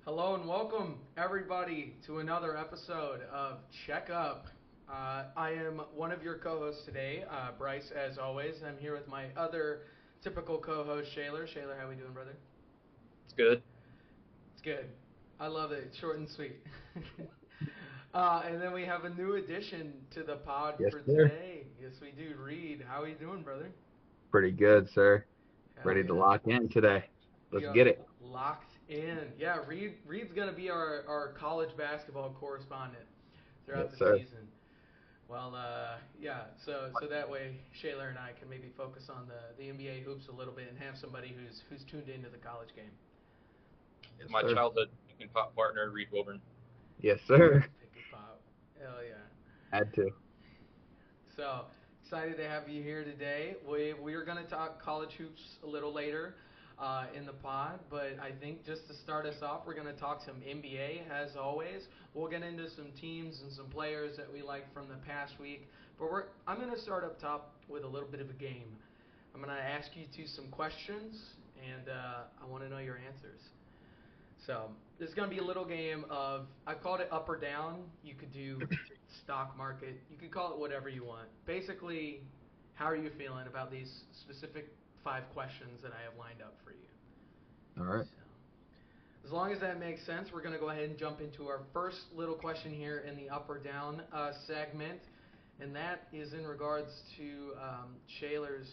Hello and welcome, everybody, to another episode of Check Up. I am one of your co-hosts today, Bryce. As always, I'm here with my other typical co-host, Shayler. Shayler, how we doing, brother? It's good. It's good. I love it. Short and sweet. And then we have a new addition to the pod Yes, for sir. today. Yes, we do. Reed, how are you doing, brother? Pretty good, sir. Hell Ready to yeah. lock in today. We Let's are get it. locked in. Yeah, Reed's gonna be our college basketball correspondent Yes, throughout the sir. season. Well, yeah. So that way, Shayler and I can maybe focus on the NBA hoops a little bit and have somebody who's tuned into the college game. Yes, My sir. childhood picking pop partner, Reed Wilburn. Yes, sir. Pick and pop. Hell yeah. Had to. So excited to have you here today. We are going to talk college hoops a little later in the pod, but I think just to start us off, we're going to talk some NBA as always. We'll get into some teams and some players that we like from the past week, but I'm going to start up top with a little bit of a game. I'm going to ask you some questions, and I want to know your answers. So this is going to be a little game of I called it up or down. You could do stock market. You could call it whatever you want. Basically, how are you feeling about these specific five questions that I have lined up for you? All right. So, as long as that makes sense, we're going to go ahead and jump into our first little question here in the up or down segment, and that is in regards to Shayler's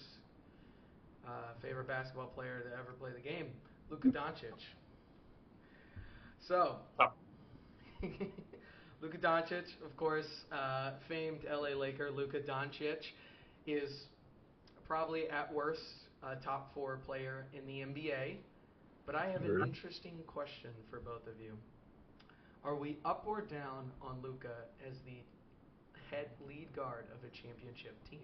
favorite basketball player to ever play the game, Luka Doncic. So, Oh, Luka Doncic, of course, famed LA Laker Luka Doncic, is probably at worst a top four player in the NBA. But I have an Sure. interesting question for both of you. Are we up or down on Luka as the head lead guard of a championship team?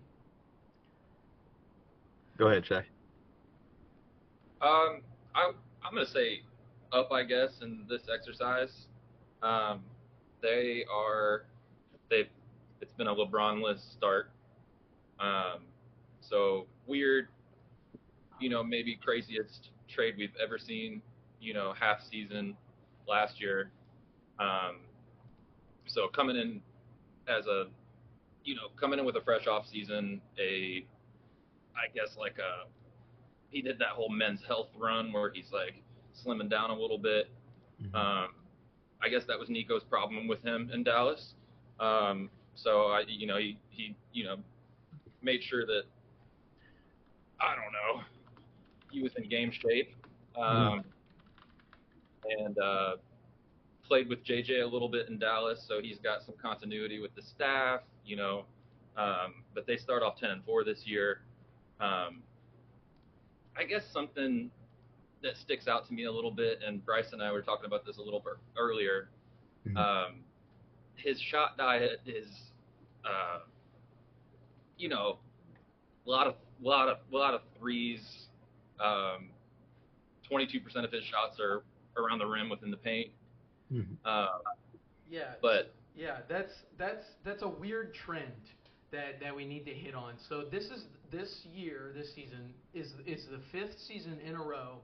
Go ahead, Shay. um, I'm gonna say up, I guess, in this exercise. Um, they are they've it's been a LeBron-less start. Um, so weird, maybe craziest trade we've ever seen. Half season last year. Um, so coming in with a fresh off season, I guess like he did that whole men's health run where he's like slimming down a little bit. Hmm. Um, I guess that was Nico's problem with him in Dallas. So he made sure that I don't know he was in game shape, Hmm. um, and played with JJ a little bit in Dallas, so he's got some continuity with the staff. But they start off 10-4 this year. Um, I guess something that sticks out to me a little bit, and Bryce and I were talking about this a little bit earlier. Hmm. Um, his shot diet is, uh, you know, a lot of threes. Um, 22% of his shots are around the rim within the paint. Hmm. Uh, Yeah, but yeah, that's a weird trend that we need to hit on. So this season is the fifth season in a row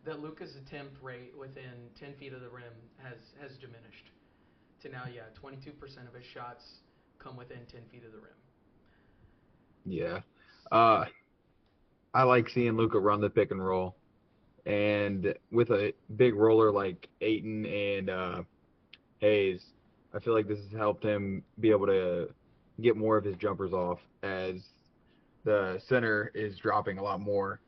that Luca's attempt rate within 10 feet of the rim has diminished to now, yeah, 22% of his shots come within 10 feet of the rim. Yeah. Uh, I like seeing Luca run the pick and roll, and with a big roller like Aiton and Hayes, I feel like this has helped him be able to get more of his jumpers off as the center is dropping a lot more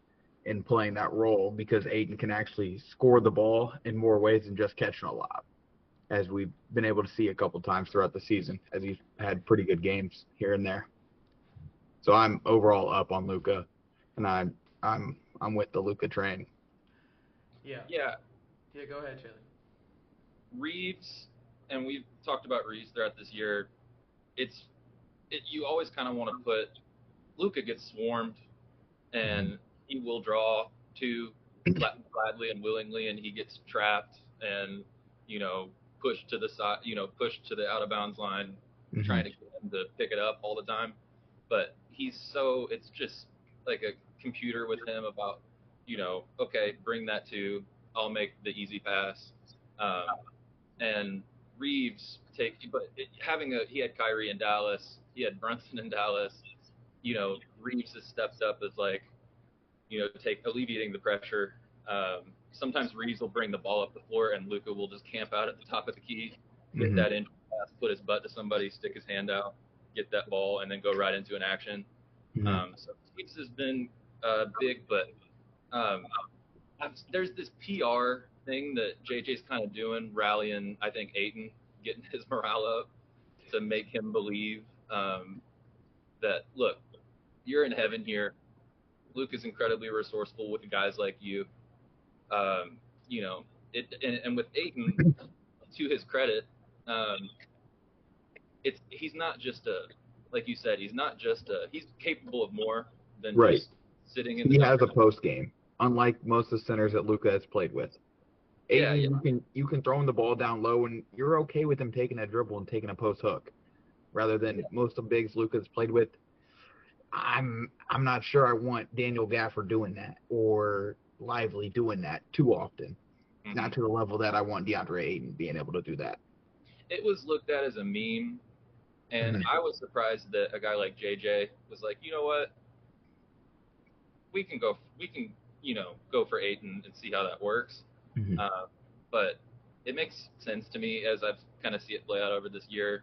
in playing that role because Aiton can actually score the ball in more ways than just catching a lob, as we've been able to see a couple times throughout the season, as he's had pretty good games here and there. So I'm overall up on Luca, and I'm with the Luca train. Yeah, yeah, yeah. Go ahead, Shaylee. Reeves, and we've talked about Reeves throughout this year. It's you always kind of want to put Luca gets swarmed, Mhm. and he will draw too gladly and willingly, and he gets trapped and you know pushed to the side, pushed to the out of bounds line, Mhm. trying to get him to pick it up all the time. But it's just like a computer with him about, okay, bring that to, I'll make the easy pass. And Reeves he had Kyrie in Dallas, he had Brunson in Dallas. Reeves has stepped up as like, take alleviating the pressure. Sometimes Reeves will bring the ball up the floor, and Luka will just camp out at the top of the key, get Hmm. that in pass, put his butt to somebody, stick his hand out, get that ball, and then go right into an action. Hmm. So Reeves has been big, but um, there's this PR thing that JJ's kind of doing, rallying, I think, Ayton, getting his morale up to make him believe that, look, you're in heaven here. Luke is incredibly resourceful with guys like you. Um, and with Ayton, to his credit, um, he's not just like you said, he's capable of more than Right. just sitting in the He has a dunker. post game, unlike most of the centers that Luka has played with. Yeah, Aiden, yeah, you can throw him the ball down low, and you're okay with him taking a dribble and taking a post hook, rather than most of the bigs Luka's played with. I'm not sure I want Daniel Gaffer doing that or Lively doing that too often. hmm Not to the level that I want DeAndre Ayton being able to do that. It was looked at as a meme, and Hmm. I was surprised that a guy like JJ was like, you know what, we can, go for Ayton and see how that works. Hmm. Uh, but it makes sense to me as I've kind of see it play out over this year.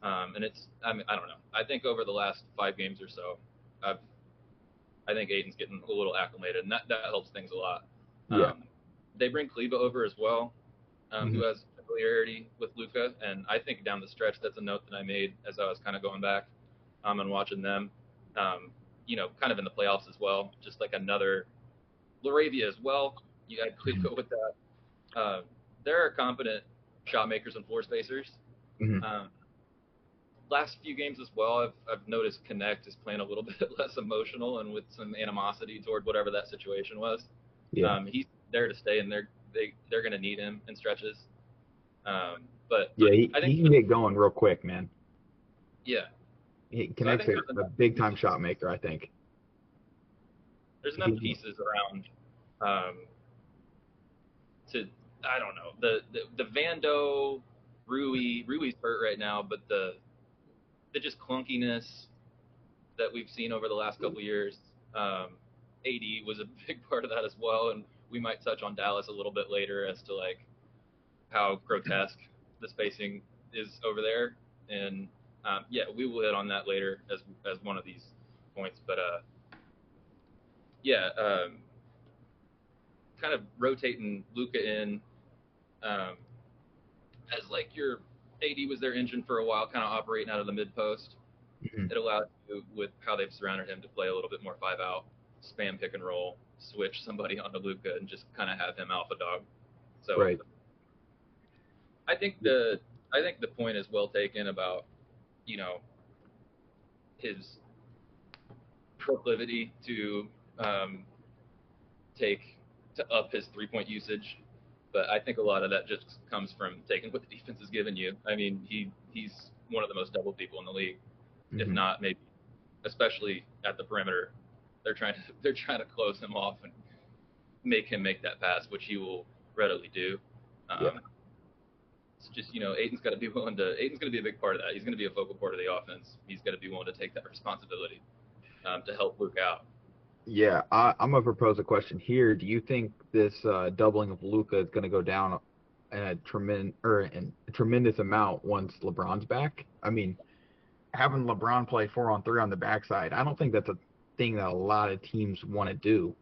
And I don't know. I think over the last 5 games or so, I've, I think Aiden's getting a little acclimated, and that helps things a lot. Yeah. They bring Kleba over as well, who Hmm. has familiarity with Luka, and I think down the stretch, that's a note that I made as I was kind of going back and watching them. Kind of in the playoffs as well, just like another Laravia as well. You had Hmm. Kleba with that. There are competent shot makers and floor spacers. Hmm. Um, Last few games as well, I've noticed Connect is playing a little bit less emotional and with some animosity toward whatever that situation was. Yeah. He's there to stay, and they're going to need him in stretches. But Yeah. I think, He can get going real quick, man. yeah. He So I connects think there's a enough big time shot maker, I think. there's If enough he, pieces around um, to I don't know the Vando Rui's hurt right now, but the just clunkiness that we've seen over the last couple of years. AD was a big part of that as well, and we might touch on Dallas a little bit later as to like how grotesque the spacing is over there, and yeah, we will hit on that later as one of these points. But yeah, kind of rotating Luka in um, as like your AD was their engine for a while, kind of operating out of the mid post. Mhm. It allowed you, with how they've surrounded him, to play a little bit more 5 out, spam pick and roll, switch somebody onto Luka, and just kind of have him alpha dog. So Right. I think the point is well taken about you know his proclivity to um, take to up his 3 point usage, but I think a lot of that just comes from taking what the defense has given you. I mean, he's one of the most double people in the league, if Hmm. not maybe, especially at the perimeter. They're trying to close him off and make him make that pass, which he will readily do. Yeah. Um, it's just Aiden's got to be willing to. Aiden's going to be a big part of that. He's going to be a focal part of the offense. He's got to be willing to take that responsibility to help Luke out. Yeah. I'm gonna propose a question here. Do you think this doubling of Luka is gonna go down in a tremendous amount once LeBron's back? I mean, having LeBron play 4-on-3 on the backside, I don't think that's a thing that a lot of teams want to do.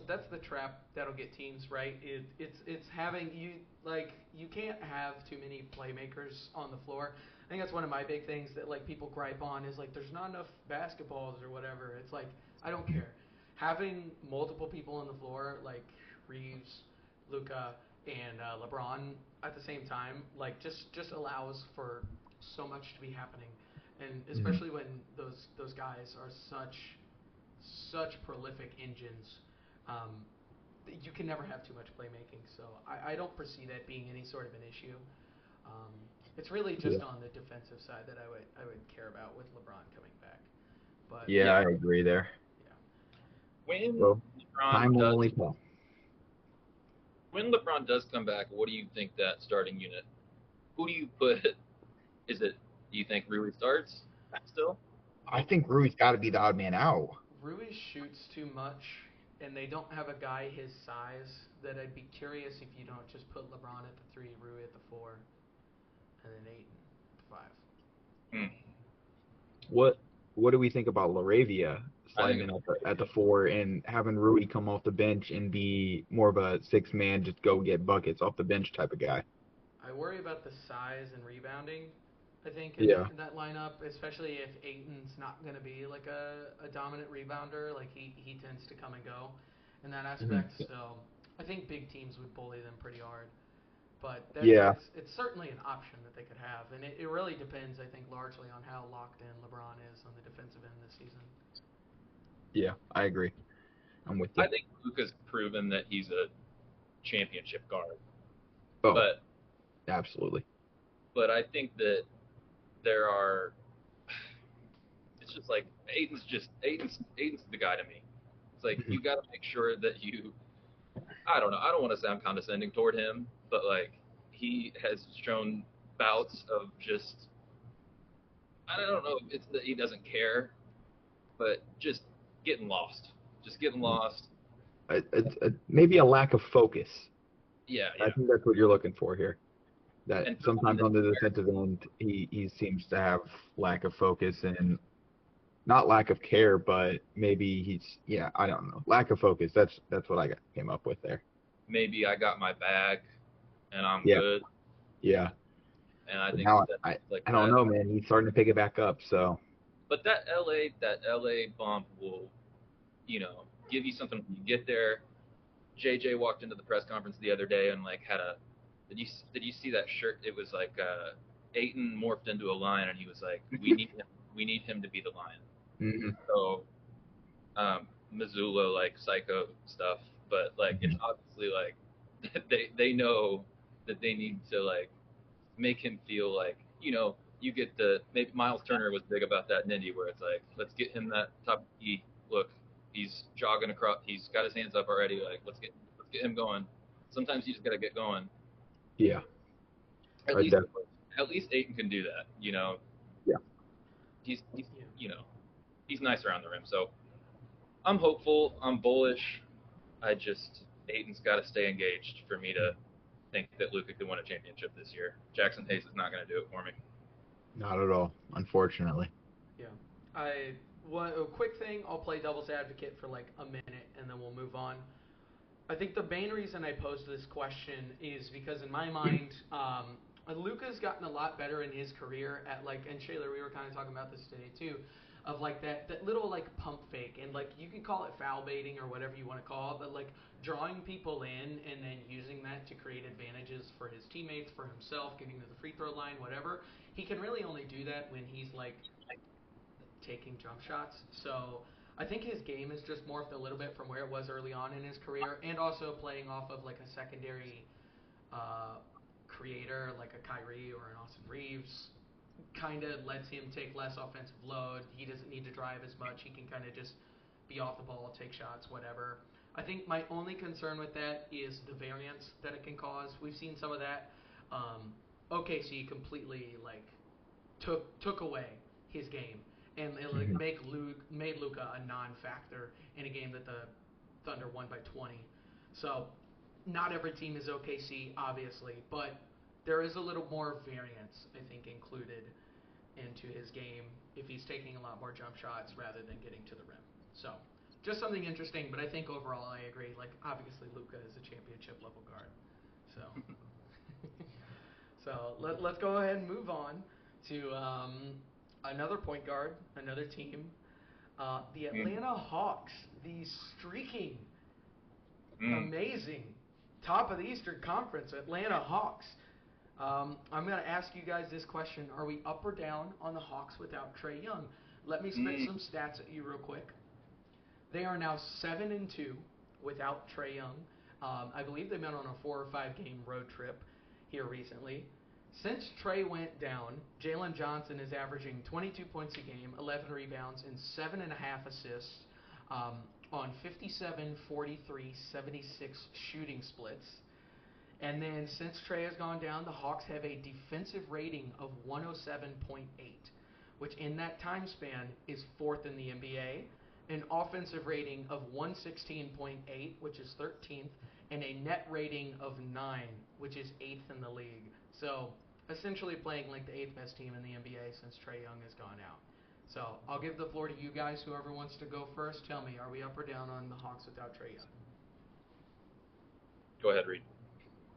That's the trap that'll get teams right. It's having you like you can't have too many playmakers on the floor. I think that's one of my big things that like people gripe on is like there's not enough basketballs or whatever. It's like I don't care. Having multiple people on the floor like Reeves, Luka, and LeBron at the same time like just allows for so much to be happening, and Mhm. especially when those guys are such prolific engines. Um, you can never have too much playmaking, so I don't foresee that being any sort of an issue. Um, it's really Yeah. just on the defensive side that I would care about with LeBron coming back. But Yeah, Yeah, I agree there. yeah, when Well, LeBron time will does only tell. when LeBron does come back, what do you think that starting unit? Who do you put? Is it? Do you think Rui starts still? I think Rui's got to be the odd man out. Rui shoots too much, and they don't have a guy his size. That I'd be curious if you don't just put LeBron at the 3, Rui at the 4, and then Ayton at the 5. Hmm. What What do we think about Laravia I sliding think in at the 4 and having Rui come off the bench and be more of a six man, just go get buckets off the bench type of guy? I worry about the size and rebounding. I think Yeah. in that lineup, especially if Aiton's not going to be like a dominant rebounder, like he tends to come and go in that Hmm. aspect. So I think big teams would bully them pretty hard. But Yeah. it's certainly an option that they could have, and it really depends, I think, largely on how locked in LeBron is on the defensive end this season. Yeah. I agree. I'm with you. I think Luka's proven that he's a championship guard, Oh, but absolutely. I think that there are. It's just like Aiden's the guy to me. It's like Mhm. you got to make sure that you. I don't know. I don't want to sound condescending toward him, but like he has shown bouts of just. I don't know if it's that he doesn't care, but getting lost. Just getting lost. Maybe a lack of focus. Yeah, I yeah. think that's what you're looking for here. That And for someone sometimes that on the defensive end, he seems to have lack of focus and not lack of care, but maybe yeah, I don't know, lack of focus. That's what came up with there. maybe I got my bag and I'm Yeah, good, yeah. and I But think now that like I don't that. know, man. He's starting to pick it back up. So But that LA bump will, give you something when you get there. JJ walked into the press conference the other day and like had a. Did you see that shirt? It was like Aiton morphed into a lion, and he was like, We need him to be the lion." hmm So Missoula like psycho stuff, but like it's hmm obviously like they know that they need to like make him feel like you get the maybe Miles Turner was big about that in Indy where it's like let's get him that top key look. He's jogging across. He's got his hands up already. Like let's get him going. Sometimes you just gotta get going. yeah, At I least definitely, at least Aiton can do that. yeah. He's Yeah. he's nice around the rim. So I'm hopeful. I'm bullish. I just Aiton's got to stay engaged for me to think that Luka could win a championship this year. Jackson Hayes is not going to do it for me. Not at all, unfortunately. Yeah. I One a quick thing. I'll play devil's advocate for like a minute, and then we'll move on. I think the main reason I posed this question is because in my mind, Luka's gotten a lot better in his career at like, and Shayler, we were kind of talking about this today too, of like that little like pump fake, and like you can call it foul baiting or whatever you want to call it, but like drawing people in and then using that to create advantages for his teammates, for himself, getting to the free throw line, whatever. He can really only do that when he's like taking jump shots. So I think his game has just morphed a little bit from where it was early on in his career, and also playing off of like a secondary uh, creator like a Kyrie or an Austin Reeves. Kind of lets him take less offensive load. He doesn't need to drive as much. He can kind of just be off the ball, take shots, whatever. I think my only concern with that is the variance that it can cause. We've seen some of that. OKC completely like took away his game and it, like Hmm. made Luka a non-factor in a game that the Thunder won by 20. So not every team is OKC, obviously, but there is a little more variance, I think, included into his game if he's taking a lot more jump shots rather than getting to the rim. So just something interesting, but I think overall I agree. Like obviously Luka is a championship level guard. So let's go ahead and move on to another point guard, another team, the Mm. Atlanta Hawks, the streaking, Mm. amazing top of the Eastern Conference, Atlanta Hawks. I'm going to ask you guys this question: are we up or down on the Hawks without Trae Young? Let me spit Mm. some stats at you real quick. They are now 7-2 without Trae Young. I believe they went on a 4 or 5 game road trip here recently. Since Trae went down, Jalen Johnson is averaging 22 points a game, 11 rebounds, and 7.5 assists on 57, 43, 76 shooting splits. And then since Trey has gone down, the Hawks have a defensive rating of 107.8, which in that time span is fourth in the NBA, an offensive rating of 116.8, which is 13th, and a net rating of 9, which is 8th in the league. So essentially playing like the 8th best team in the NBA since Trey Young has gone out. So I'll give the floor to you guys. Whoever wants to go first, tell me, are we up or down on the Hawks without Trey Young? Go ahead, Reed.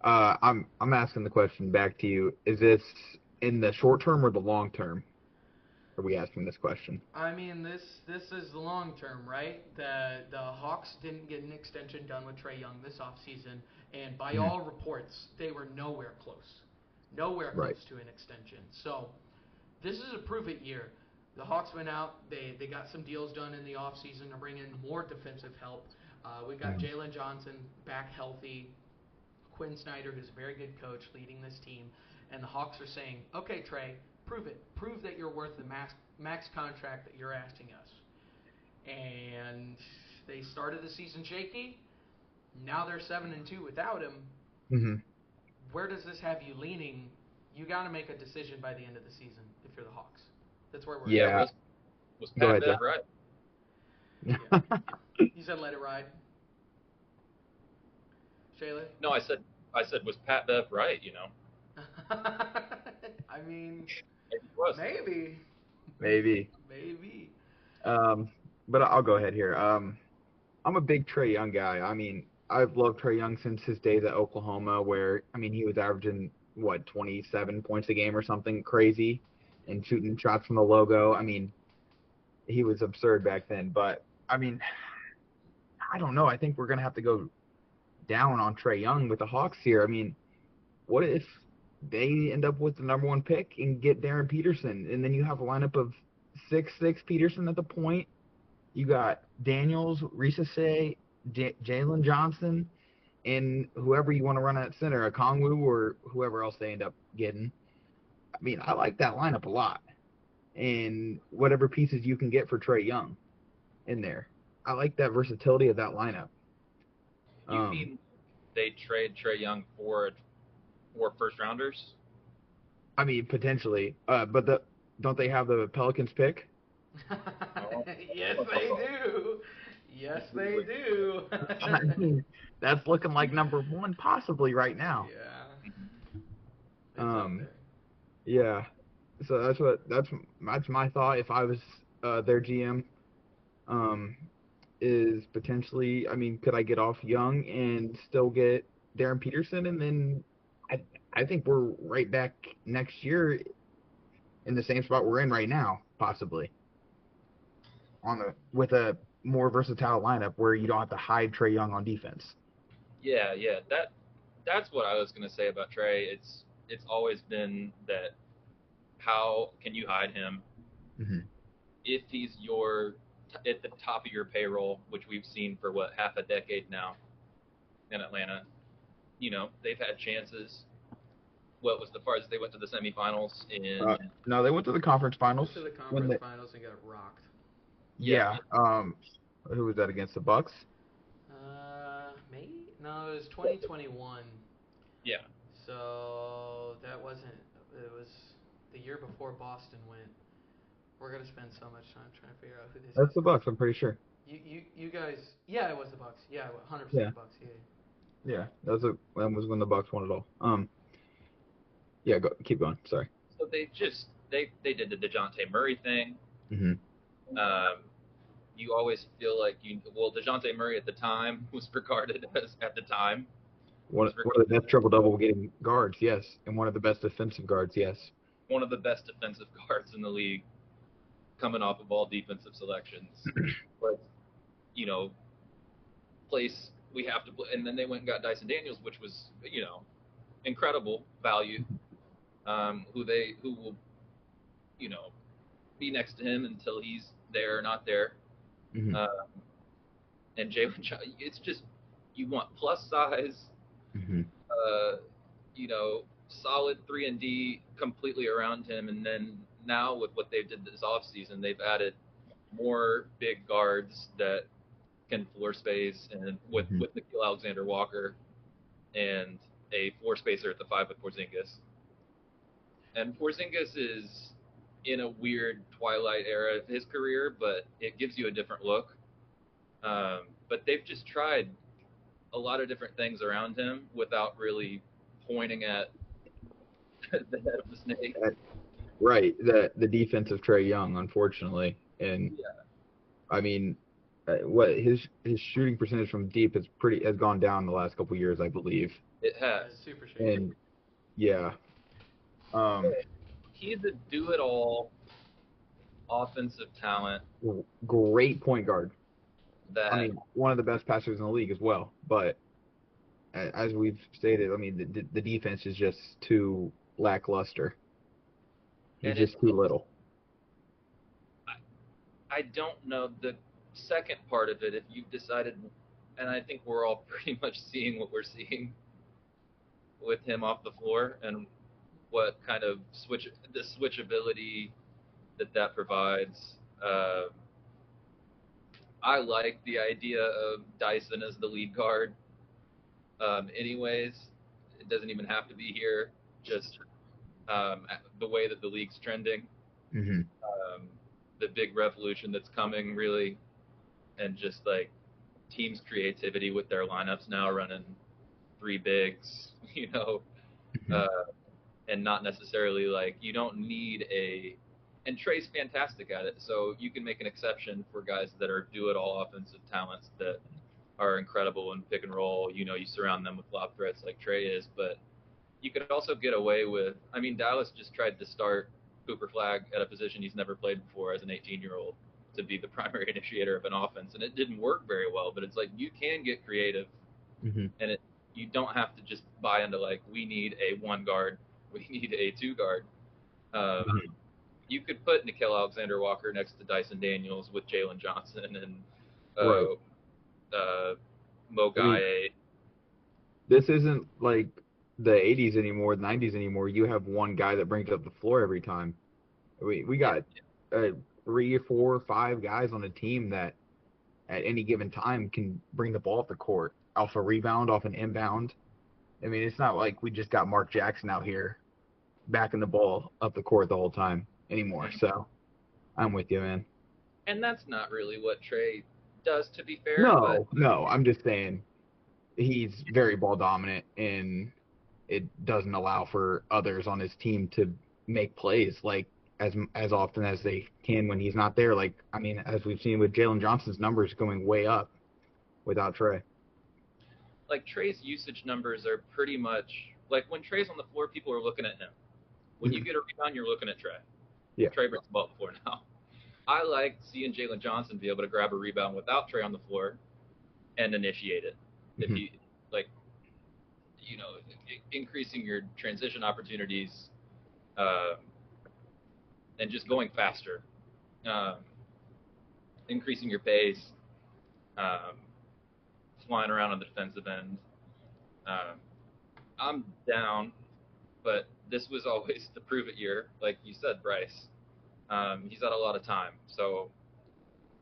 I'm asking the question back to you. Is this in the short term or the long term? Are we asking this question? I mean, this is the long term, right? The Hawks didn't get an extension done with Trey Young this offseason, and by all reports, they were nowhere close. Nowhere Right. close to an extension. So this is a prove-it year. The Hawks went out. They got some deals done in the offseason to bring in more defensive help. We got Jalen Johnson back healthy. Quinn Snyder, who's a very good coach, leading this team. And the Hawks are saying, okay, Trey, prove it. Prove that you're worth the max contract that you're asking us. And they started the season shaky. Now they're 7-2 without him. Mm-hmm. Where does this have you leaning? You got to make a decision by the end of the season if you're the Hawks. That's where we're Yeah. at. Was Go Pat ahead, Bev right? Yeah. You said let it ride. Shayler? No, I said was Pat Bev right? I mean, Maybe he was. maybe. Maybe. Maybe. But I'll go ahead here. I'm a big Trey Young guy. I mean, I've loved Trey Young since his days at Oklahoma, where he was averaging 27 points a game or something crazy, and shooting shots from the logo. I mean, he was absurd back then. But I mean, I don't know. I think we're gonna have to go down on Trey Young with the Hawks here. I mean, what if they end up with the number 1 pick and get Darren Peterson, and then you have a lineup of 6'6" Peterson at the point. You got Daniels, Risase, Jalen Johnson, and whoever you want to run at center, a Kongwu or whoever else they end up getting. I mean, I like that lineup a lot. And whatever pieces you can get for Trey Young in there. I like that versatility of that lineup. You mean they trade Trey Young for 4 first rounders? I mean, potentially. But don't they have the Pelicans pick? Yes, they do. Yes, they do. I mean, that's looking like number 1 possibly right now. Yeah. It's up there. Yeah. So that's my thought if I was their GM. Is potentially, I mean, could I get off Young and still get Darren Peterson, and then I think we're right back next year in the same spot we're in right now, possibly with a more versatile lineup where you don't have to hide Trey Young on defense. Yeah. That's what I was gonna say about Trey. It's always been that how can you hide him if he's at the top of your payroll, which we've seen for half a decade now in Atlanta. They've had chances. What was the farthest they went to the semifinals in? No, they went to the conference finals. Went to the conference finals and got rocked. Yeah. Who was that against, the Bucks? Maybe? No, it was 2021. Yeah. So that wasn't. It was the year before Boston went. We're gonna spend so much time trying to figure out who this is. That's the Bucks, I'm pretty sure. You guys. Yeah, it was the Bucks. Yeah, 100% Yeah. Bucks. Yeah. Yeah, that was when the Bucks won it all. Yeah, keep going. Sorry. So they did the DeJounte Murray thing. You always feel like DeJounte Murray at the time was regarded as one of the best triple-double getting guards, yes, and one of the best defensive guards, yes. One of the best defensive guards in the league, coming off of all defensive selections. But place we have to play, and then they went and got Dyson Daniels, which was incredible value. Who will be next to him until he's there or not there. And Jalen, it's just you want plus size, solid 3-and-D completely around him, and then now with what they did this offseason, they've added more big guards that can floor space, and with Nickeil Alexander-Walker, and a floor spacer at the five with Porzingis, and Porzingis is in a weird twilight era of his career, but it gives you a different look. But they've just tried a lot of different things around him without really pointing at the head of the snake. Right, the defense of Trey Young, unfortunately, and Yeah, I mean, what his shooting percentage from deep has gone down the last couple years, I believe, it Yeah, has. it's super shaky. and yeah, um, He's a do-it-all offensive talent great point guard. I that, mean, one of the best passers in the league as well. But as we've stated, I mean, the defense is just too lackluster. He's and just too little. I don't know the second part of it. If you've decided, and I think we're all pretty much seeing what we're seeing with him off the floor, and what kind of the switchability that provides. I like the idea of Dyson as the lead guard. Anyways, it doesn't even have to be here. Just the way that the league's trending, Hmm. the big revolution that's coming, really, and just like teams' creativity with their lineups now running three bigs, Hmm. uh, and not necessarily like you don't need a. And Trey's fantastic at it, so you can make an exception for guys that are do-it-all offensive talents that are incredible in pick and roll. You surround them with lob threats like Trey is, but you could also get away with. I mean, Dallas just tried to start Cooper Flag at a position he's never played before as an 18-year-old to be the primary initiator of an offense, and it didn't work very well. But it's like you can get creative, Hmm. and you don't have to just buy into like we need a one guard, we need a two guard. Um, Hmm. you could put Nickel Alexander Walker next to Dyson Daniels with Jalen Johnson and Right. Mo I mean, Gaye. this isn't like the '80s anymore, the '90s anymore. You have one guy that brings up the floor every time. We Yeah, got uh, three or four or five guys on a team that at any given time can bring the ball up the court off a rebound, off an inbound. I mean, it's not like we just got Mark Jackson out here backing the ball up the court the whole time anymore. mm-hmm. So I'm with you, man. And that's not really what Trey does, to be fair. But No, no, I'm just saying he's very ball dominant and it doesn't allow for others on his team to make plays like as often as they can when he's not there. Like I mean, as we've seen with Jalen Johnson's numbers going way up without Trey. like Trey's usage numbers are pretty much like when Trey's on the floor, people are looking at him. When you Mhm. get a rebound, you're looking at Trey. Yeah. Trey brings the ball to the floor now. I like seeing Jalen Johnson be able to grab a rebound without Trey on the floor and initiate it. If Hmm. you like, increasing your transition opportunities, uh, and just going faster, um, increasing your pace, um, flying around on the defensive end. Um, I'm down, but this was always the prove it year, like you said, Bryce. He's had a lot of time, so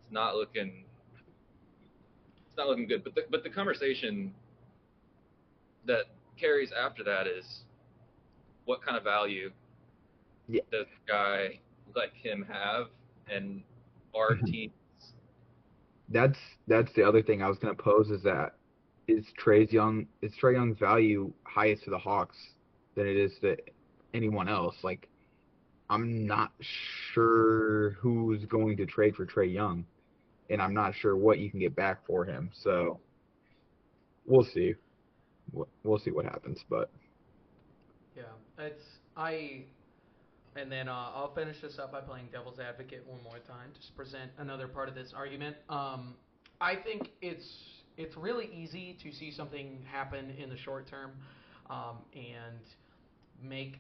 it's not looking it's not looking good. But the conversation that carries after that is what kind of value Yeah. does a guy like him have, and our teams. That's that's the other thing I was gonna pose is that is Trey Young's value highest to the Hawks than it is to anyone else? Like I'm not sure who's going to trade for Trey Young, and I'm not sure what you can get back for him. So we'll see. We'll see what happens. But Yeah, it's I, and then I'll finish this up by playing devil's advocate one more time, just to present another part of this argument. I think it's really easy to see something happen in the short term, and make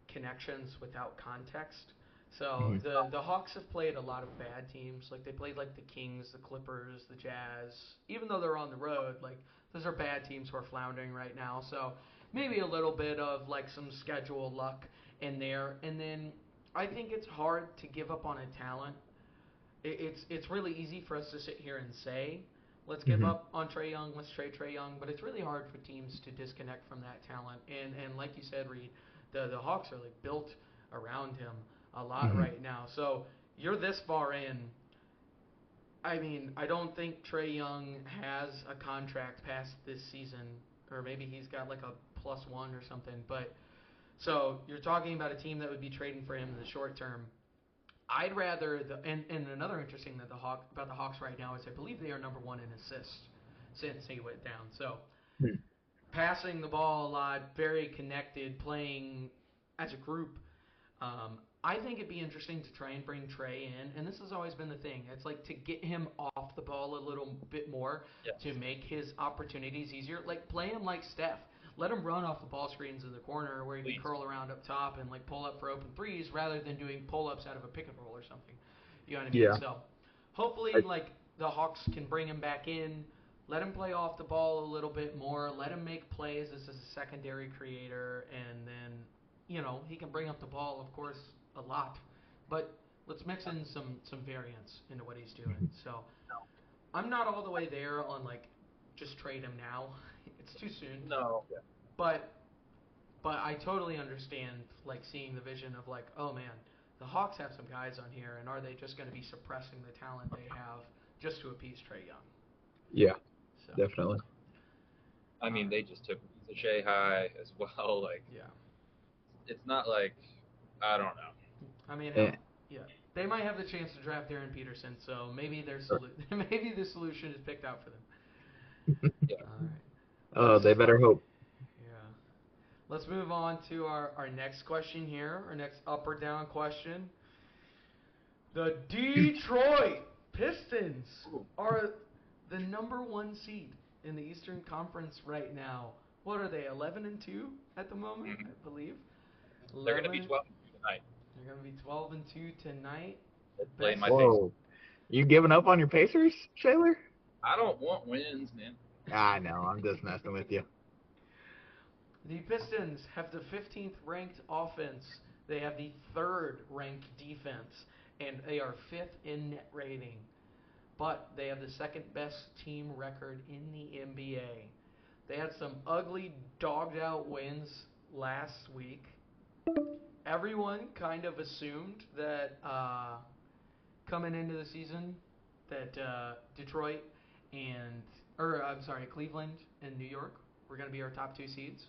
connections without context. So mhm. the Hawks have played a lot of bad teams. Like they played like the Kings, the Clippers, the Jazz. Even though they're on the road, like those are bad teams who are floundering right now. So maybe a little bit of like some schedule luck in there. And then I think it's hard to give up on a talent. It's really easy for us to sit here and say, let's give Hmm. up on Trae Young, let's trade Trae Young. But it's really hard for teams to disconnect from that talent. And like you said, Reed, the Hawks are like built around him a lot Hmm. right now. So you're this far in. I mean, I don't think Trae Young has a contract past this season, or maybe he's got like a +1 or something. But so you're talking about a team that would be trading for him in the short term. I'd rather and another interesting that about the Hawks right now is I believe they are number one in assists since he went down. So passing the ball a lot, very connected, playing as a group. I think it'd be interesting to try and bring Trae in, and this has always been the thing. It's like to get him off the ball a little bit more Yes. to make his opportunities easier. Like play him like Steph. Let him run off the ball screens in the corner where he Please. can curl around up top and like pull up for open threes rather than doing pull ups out of a pick and roll or something. You know what I mean? Yeah. So hopefully I, like the Hawks can bring him back in. Let him play off the ball a little bit more. Let him make plays as a secondary creator, and then he can bring up the ball, of course, a lot. But let's mix in some variance into what he's doing. Mhm. So I'm not all the way there on like just trade him now. It's too soon. No. But I totally understand like seeing the vision of like, oh man, the Hawks have some guys on here, and are they just going to be suppressing the talent they have just to appease Trae Young? Yeah, So definitely. I mean, they just took the Shea high as well. Like, yeah, it's not like, I don't know. I mean And, hell, yeah. They might have the chance to draft Darren Peterson, so maybe uh, maybe the solution is picked out for them. Yeah. All right, oh, they better hope. yeah. Let's move on to our next question here, our next up or down question. The Detroit Pistons Ooh. are the number one seed in the Eastern Conference right now. What are they, 11-2 at the moment, Mhm. I believe? They're going to be 11. 12 tonight. They're going to be 12-2 tonight. They play Best. my face. Whoa, you giving up on your Pacers, Shayler? I don't want wins, man. I know. I'm just messing with you. The Pistons have the 15th ranked offense. They have the 3rd ranked defense, and they are 5th in net rating. But they have the 2nd best team record in the NBA. They had some ugly, dogged out wins last week. Everyone kind of assumed that coming into the season that Detroit and, or I'm sorry, Cleveland and New York were going to be our top 2 seeds.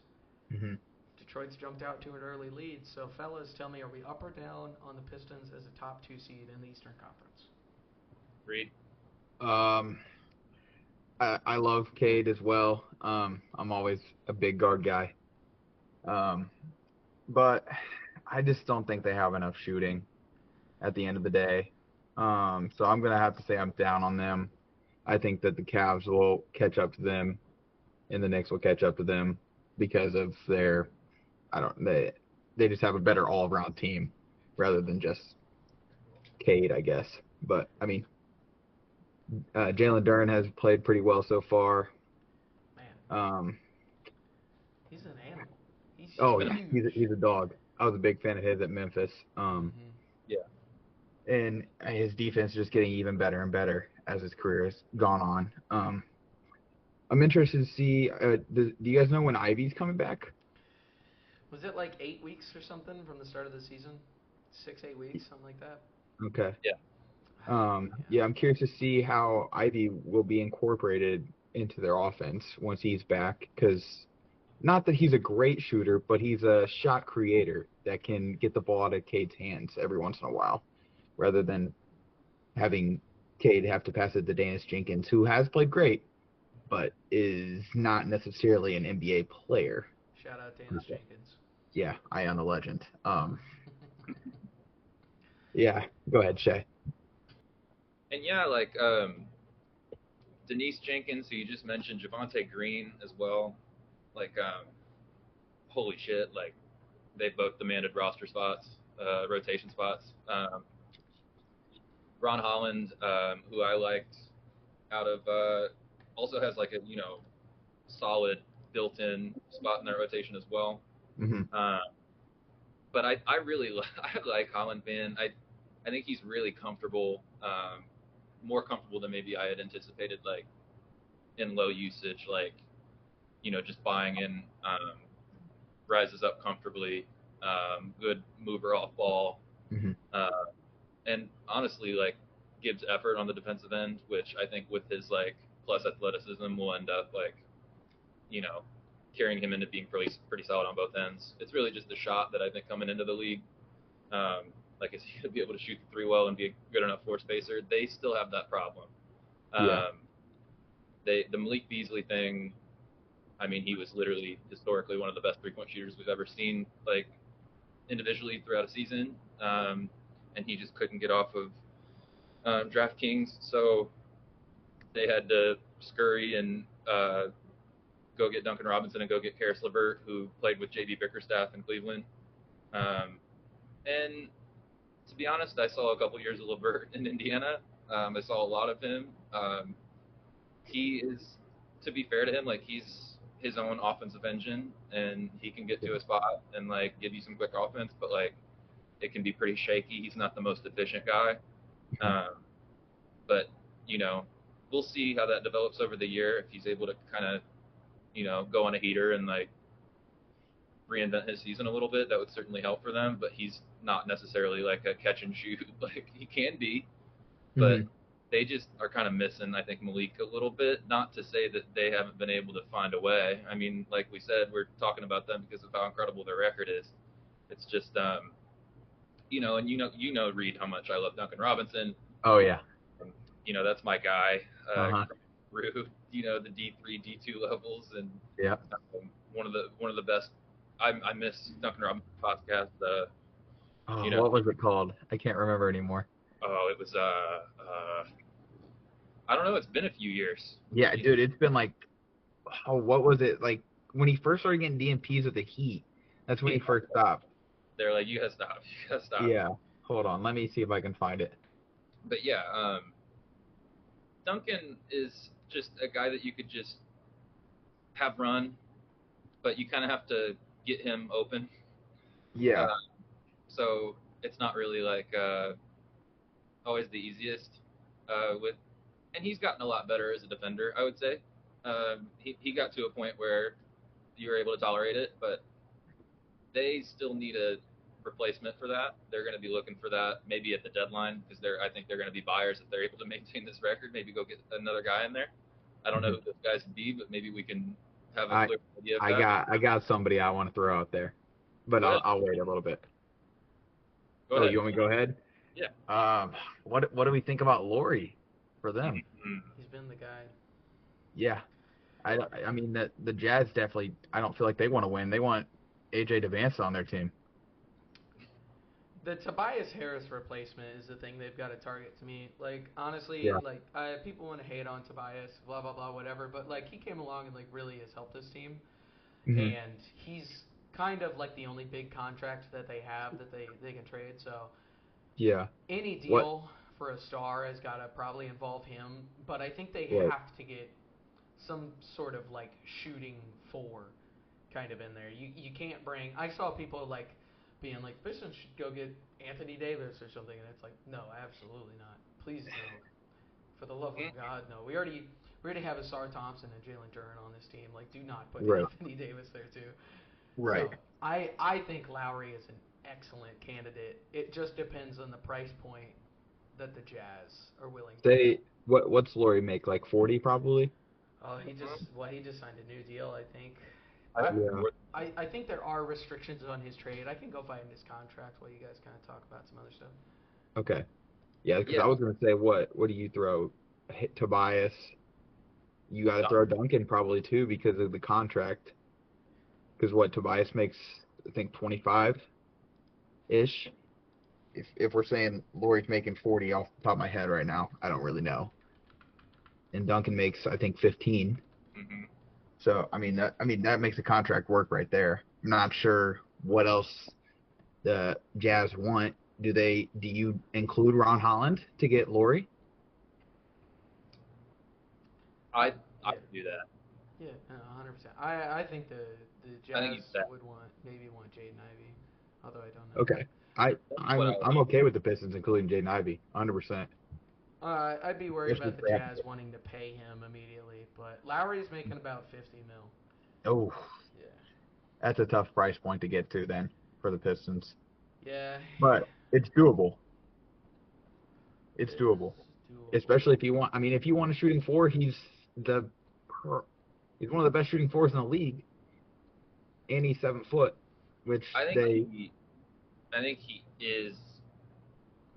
Hmm. Detroit's jumped out to an early lead. So, fellas, tell me, are we up or down on the Pistons as a top 2 seed in the Eastern Conference? Reed. Um, I love Cade as well. I'm always a big guard guy. Um, but I just don't think they have enough shooting at the end of the day. So I'm gonna have to say I'm down on them. I think that the Cavs will catch up to them, and the Knicks will catch up to them because of their I don't they just have a better all around team rather than just Cade, I guess. But I mean, Jalen Duren has played pretty well so far. Man, Um, he's an animal. He's oh Been yeah, a, huge. he's a dog. I was a big fan of his at Memphis. Mm-hmm. yeah. And his defense is just getting even better and better as his career has gone on. I'm interested to see. Do you guys know when Ivy's coming back? Was it like 8 weeks or something from the start of the season? 6, 8 weeks, something like that. Okay. Yeah. Yeah, I'm curious to see how Ivy will be incorporated into their offense once he's back. Because not that he's a great shooter, but he's a shot creator that can get the ball out of Cade's hands every once in a while, rather than having Cade have to pass it to Dennis Jenkins, who has played great, but is not necessarily an NBA player. Shout out Dennis Jenkins. Yeah, I am a legend. Yeah, go ahead, Shay. And yeah, like Denise Jenkins, who you just mentioned, Javante Green as well. Like, holy shit! Like, they both demanded roster spots, rotation spots. Ron Holland, who I liked, out of also has like a solid built-in spot in their rotation as well. Hmm. Uh, but I really I like Holland, man. I think he's really comfortable, more comfortable than maybe I had anticipated. Like in low usage, like just buying in, rises up comfortably, good mover off ball, Hmm. uh, and honestly, like gives effort on the defensive end, which I think with his like plus athleticism will end up like you know carrying him into being pretty solid on both ends. It's really just the shot that I think coming into the league. Like, is he going to be able to shoot the three well and be a good enough floor spacer? They still have that problem. Yeah. Um, the Malik Beasley thing. I mean, he was literally historically one of the best 3-point shooters we've ever seen, like individually throughout a season, and he just couldn't get off of DraftKings, so they had to scurry and go get Duncan Robinson and go get Karis LeVert, who played with J.B. Bickerstaff in Cleveland. And to be honest, I saw a couple years of LeVert in Indiana. I saw a lot of him. He is, to be fair to him, like he's his own offensive engine, and he can get to a spot and like give you some quick offense, but like it can be pretty shaky. He's not the most efficient guy. Um, but we'll see how that develops over the year. If he's able to kind of go on a heater and like reinvent his season a little bit, that would certainly help for them. But he's not necessarily like a catch and shoot. Like he can be, but Hmm. they just are kind of missing, I think, Malik a little bit. Not to say that they haven't been able to find a way. I mean, like we said, we're talking about them because of how incredible their record is. It's just, and Reed, how much I love Duncan Robinson. Oh yeah. That's my guy. Uh-huh. Through, the D3, D2 levels, and Yeah. one of the best. I miss Duncan Robinson podcast. Oh, You know, what was it called? I can't remember anymore. oh, it was I don't know. It's been a few years. Yeah, dude, it's been like, oh, what was it like when he first started getting DMPs with the Heat? That's when he first stopped. They're like, you gotta stop. You gotta stop. Yeah. Hold on, let me see if I can find it. But yeah, Duncan is just a guy that you could just have run, but you kind of have to get him open. Yeah. Uh, so it's not really like always the easiest with, and he's gotten a lot better as a defender, I would say. He got to a point where you were able to tolerate it, but they still need a replacement for that. They're going to be looking for that maybe at the deadline because I think they're going to be buyers if they're able to maintain this record. Maybe go get another guy in there. I don't know who those guys would be, but maybe we can have a I clear idea of I that. got I got somebody I want to throw out there, but Go ahead. I'll wait a little bit. Go Oh, ahead. you want me to go ahead? Yeah. What do we think about Laurie for them? Mm-hmm. He's been the guy. Yeah. I mean the Jazz definitely. I don't feel like they want to win. They want AJ DeVance on their team. The Tobias Harris replacement is the thing they've got to target to me. Like honestly, Yeah. like people want to hate on Tobias, blah blah blah, whatever. But like he came along and like really has helped this team, Hmm. and he's kind of like the only big contract that they have that they can trade. So Yeah. any What? deal for a star has got to probably involve him. But I think they Right. have to get some sort of like shooting four kind of in there. You can't bring. I saw people like being like Pistons should go get Anthony Davis or something, and it's like no, absolutely not. Please no. For the love of God, no. We already have Asar Thompson and Jalen Duren on this team. Like, do not put Right. Anthony Davis there too. Right. So I think Lowry is an excellent candidate. It just depends on the price point that the Jazz are willing to Say pay. what's Laurie make? Like 40 probably? Oh, he just signed a new deal, I think. I I, think Yeah. I think there are restrictions on his trade. I can go find his contract while you guys kind of talk about some other stuff. Okay. Yeah, because Yeah. I was gonna say what do you throw? Tobias. You got to throw Duncan probably too because of the contract. Because what Tobias makes, I think 25 ish. If we're saying Laurie's making 40 off the top of my head right now, I don't really know. And Duncan makes I think 15. Mm-hmm. So that makes the contract work right there. I'm not sure what else the Jazz want. Do you include Ron Holland to get Laurie? I Yeah. could do that. Yeah, 100%. I think the I think Jazz he's that. would maybe want Jaden Ivey, although I don't know. Okay. What I'm okay with the Pistons including Jaden Ivey, 100%. I'd be worried especially about the for Jazz wanting to pay him immediately, but Lowry's making about 50 mil. Oh, Yeah. that's a tough price point to get to then for the Pistons. Yeah. But it's doable. It's It's doable. doable. Especially if you want. I mean, if you want a shooting four, the he's one of the best shooting fours in the league, and he's 7 foot, which I think they. I think he is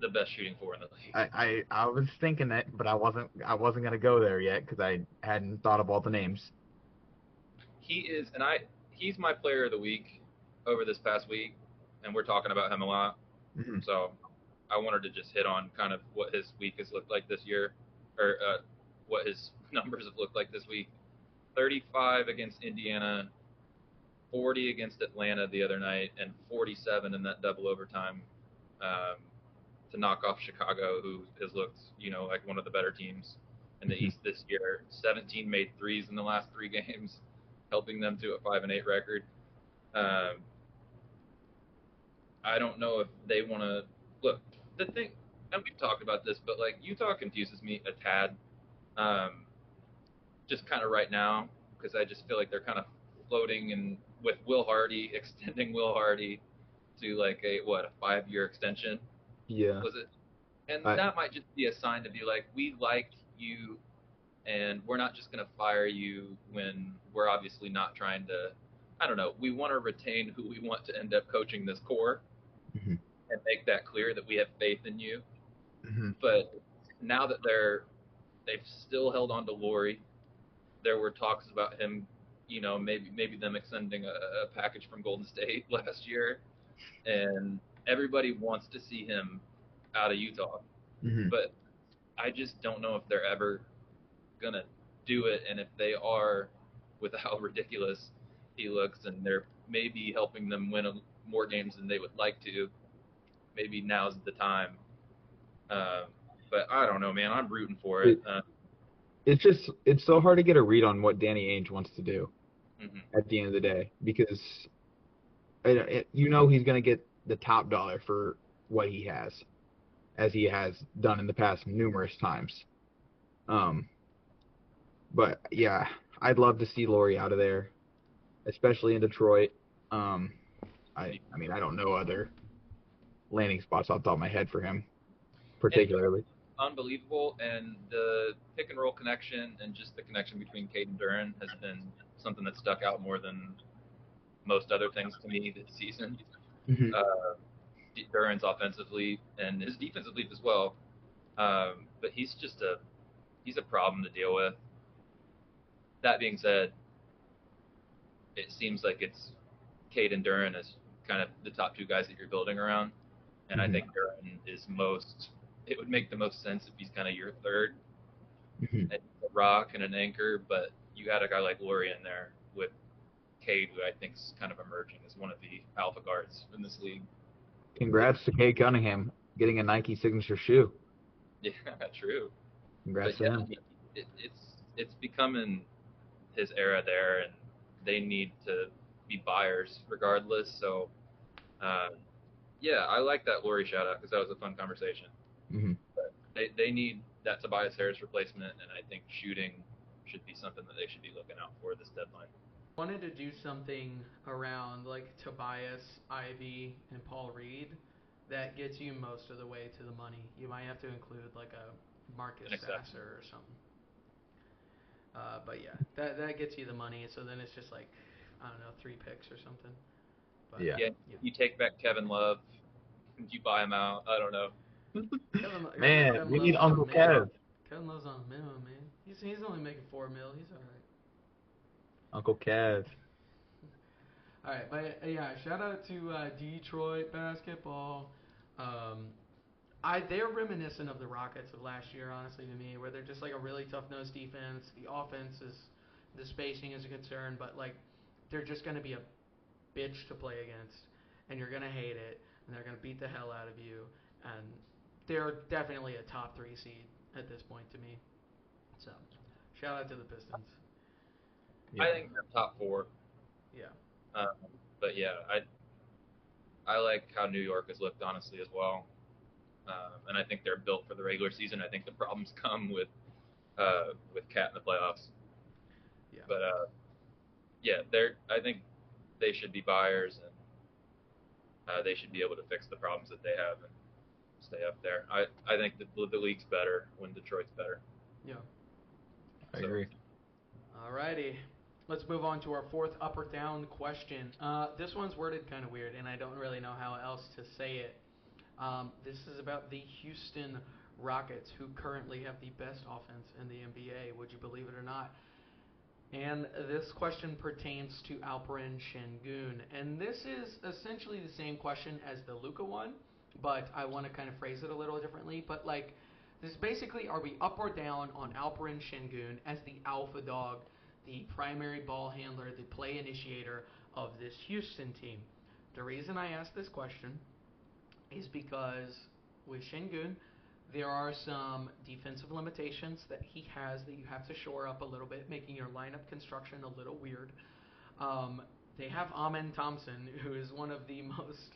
the best shooting four in the league. I was thinking that, but I wasn't gonna go there yet because I hadn't thought of all the names. He is, and he's my player of the week over this past week, and we're talking about him a lot. Mm-hmm. So I wanted to just hit on kind of what his week has looked like this year, or what his numbers have looked like this week. 35 against Indiana, 40 against Atlanta the other night, and 47 in that double overtime um, to knock off Chicago, who has looked, like one of the better teams in the Mm-hmm. East this year. 17 made threes in the last 3 games, helping them to a 5-8 record. I don't know if they want to look. The thing, and we've talked about this, but like Utah confuses me a tad, just kind of right now because I just feel like they're kind of floating and with Will Hardy extending Will Hardy to like a 5-year extension Yeah. was it? And I, that might just be a sign to be like, we like you, and we're not just going to fire you when we're obviously not trying to. I don't know. We want to retain who we want to end up coaching this core mm-hmm. and make that clear that we have faith in you. Mm-hmm. But now that they've still held on to Laurie, there were talks about him, maybe them extending a package from Golden State last year, and everybody wants to see him out of Utah. Mm-hmm. But I just don't know if they're ever gonna do it, and if they are, with how ridiculous he looks, and they're maybe helping them win more games than they would like to. Maybe now's the time. Uh, but I don't know, man. I'm rooting for it. It's so hard to get a read on what Danny Ainge wants to do Mm-hmm. at the end of the day because he's going to get the top dollar for what he has, as he has done in the past numerous times. But yeah, I'd love to see Laurie out of there, especially in Detroit. I mean, I don't know other landing spots off the top of my head for him, And particularly. unbelievable, and the pick and roll connection and just the connection between Cade and Duran has been something that stuck out more than most other things to me this season. Mm-hmm. Duran's offensively and his defensively as well, but he's a problem to deal with. That being said, it seems like it's Cade and Duran as kind of the top two guys that you're building around, and I Mm-hmm. think Duran is most. It would make the most sense if he's kind of your third, Mm-hmm. a rock and an anchor, but you got a guy like Laurie in there with Cade, who I think is kind of emerging as one of the alpha guards in this league. Congrats to Cade Cunningham getting a Nike signature shoe. Yeah, true. Congrats But to yeah, him. it's becoming his era there, and they need to be buyers regardless. So, yeah, I like that Laurie shout out because that was a fun conversation. Mm-hmm. But they need that Tobias Harris replacement, and I think shooting should be something that they should be looking out for this deadline. Wanted to do something around like Tobias, Ivy, and Paul Reed that gets you most of the way to the money. You might have to include like a Marcus Sasser or something. But yeah, that gets you the money. So then it's just like, I don't know, 3 picks or something. But Yeah. You take back Kevin Love. You buy him out. I don't know. Man, Kevin we need Love's on a Uncle minimum. Kev. Kevin Love's on a minimum, man. He's only making 4 mil. He's all right. Uncle Kev. All right, but yeah, shout out to Detroit basketball. They're reminiscent of the Rockets of last year, honestly, to me, where they're just like a really tough-nosed defense. The offense is, the spacing is a concern, but like they're just going to be a bitch to play against, and you're going to hate it, and they're going to beat the hell out of you, and they're definitely a top 3 seed at this point to me. So, shout out to the Pistons. Yeah. I think they're top 4. Yeah. But yeah, I like how New York has looked honestly as well. and I think they're built for the regular season. I think the problems come with Cat in the playoffs. Yeah. But yeah, I think they should be buyers, and they should be able to fix the problems that they have and stay up there. I think the league's better when Detroit's better. Yeah. I agree. Alrighty. Let's move on to our fourth up or down question. This one's worded kind of weird, and I don't really know how else to say it. This is about the Houston Rockets, who currently have the best offense in the NBA. Would you believe it or not? And this question pertains to Alperen Şengün. And this is essentially the same question as the Luka one, but I want to kind of phrase it a little differently. But like, this is basically, are we up or down on Alperen Şengün as the alpha dog, the primary ball handler, the play initiator of this Houston team? The reason I ask this question is because with Şengün, there are some defensive limitations that he has that you have to shore up a little bit, making your lineup construction a little weird. They have Amen Thompson, who is one of the most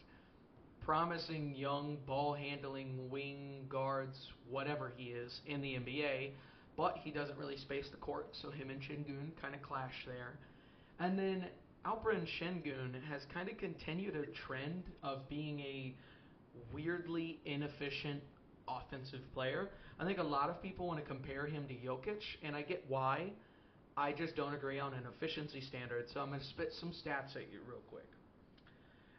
promising young ball handling wing guards, whatever he is, in the NBA, but he doesn't really space the court, so him and Şengün kind of clash there. And then Alperen Şengün has kind of continued a trend of being a weirdly inefficient offensive player. I think a lot of people want to compare him to Jokic, and I get why. I just don't agree on an efficiency standard, so I'm going to spit some stats at you real quick.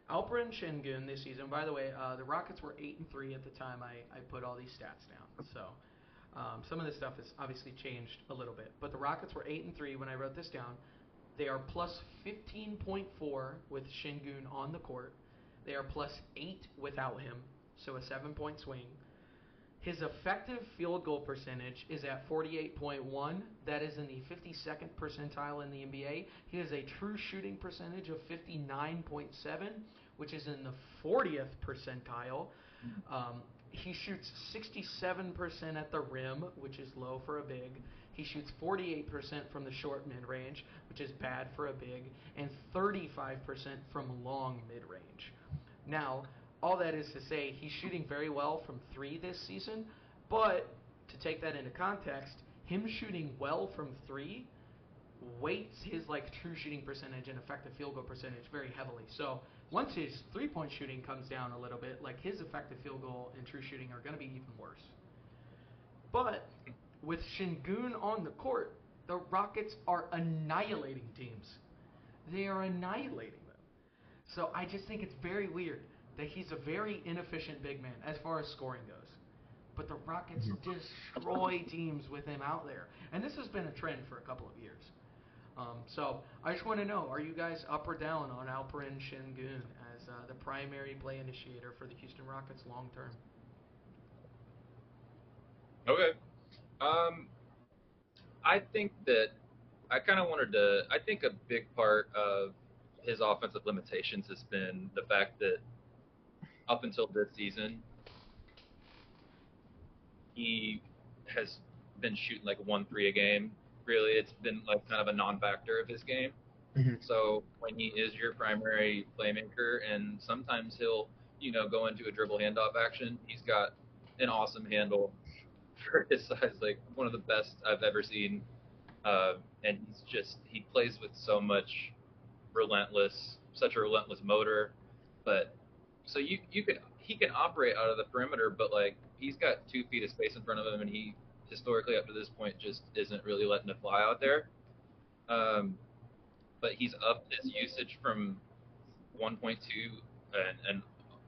Alperen Şengün this season, by the way, the Rockets were 8-3 at the time I put all these stats down. So some of this stuff has obviously changed a little bit. But the Rockets were 8-3 when I wrote this down. They are plus 15.4 with Şengün on the court. They are plus 8 without him, so a 7-point swing. His effective field goal percentage is at 48.1. That is in the 52nd percentile in the NBA. He has a true shooting percentage of 59.7, which is in the 40th percentile. He shoots 67% at the rim, which is low for a big. He shoots 48% from the short mid-range, which is bad for a big, and 35% from long mid-range. Now, all that is to say, he's shooting very well from 3 this season, but to take that into context, him shooting well from 3 weights his true shooting percentage and effective field goal percentage very heavily. So once his 3-point shooting comes down a little bit, his effective field goal and true shooting are going to be even worse. But with Şengün on the court, the Rockets are annihilating teams. They are annihilating them. So I just think it's very weird that he's a very inefficient big man as far as scoring goes. But the Rockets destroy teams with him out there. And this has been a trend for a couple of years. So I just want to know, are you guys up or down on Alperen Şengün as the primary play initiator for the Houston Rockets long term? Okay. I think that I think a big part of his offensive limitations has been the fact that up until this season, he has been shooting 1-3 a game. Really, it's been kind of a non-factor of his game. Mhm. So when he is your primary playmaker, and sometimes he'll, go into a dribble handoff action, he's got an awesome handle for his size, one of the best I've ever seen. And he plays with such a relentless motor. But so he can operate out of the perimeter, but he's got 2 feet of space in front of him, and he historically up to this point just isn't really letting it fly out there. But he's upped his usage from 1.2 and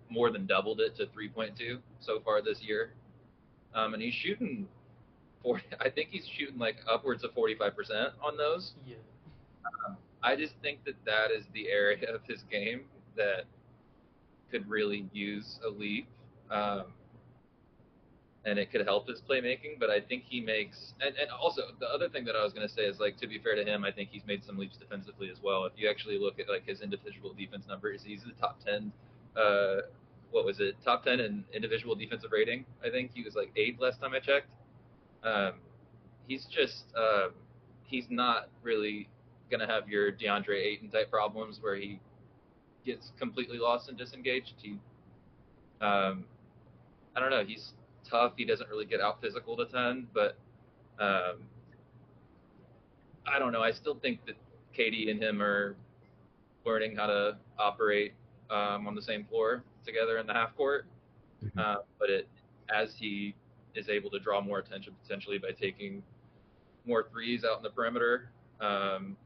more than doubled it to 3.2 so far this year. And he's shooting 40. I think he's shooting upwards of 45% on those. Yeah. I just think that is the area of his game that could really use a leap, and it could help his playmaking. But I think he makes, and also the other thing that I was going to say is to be fair to him, I think he's made some leaps defensively as well. If you actually look at his individual defense numbers, he's the top 10. Top 10 in individual defensive rating. I think he was 8th last time I checked. He's not really going to have your DeAndre Ayton type problems where he gets completely lost and disengaged. I I don't know. He's tough. He doesn't really get out physical to 10, but um, I don't know. I still think that Katie and him are learning how to operate on the same floor together in the half court. Mhm. But as he is able to draw more attention potentially by taking more threes out in the perimeter, um,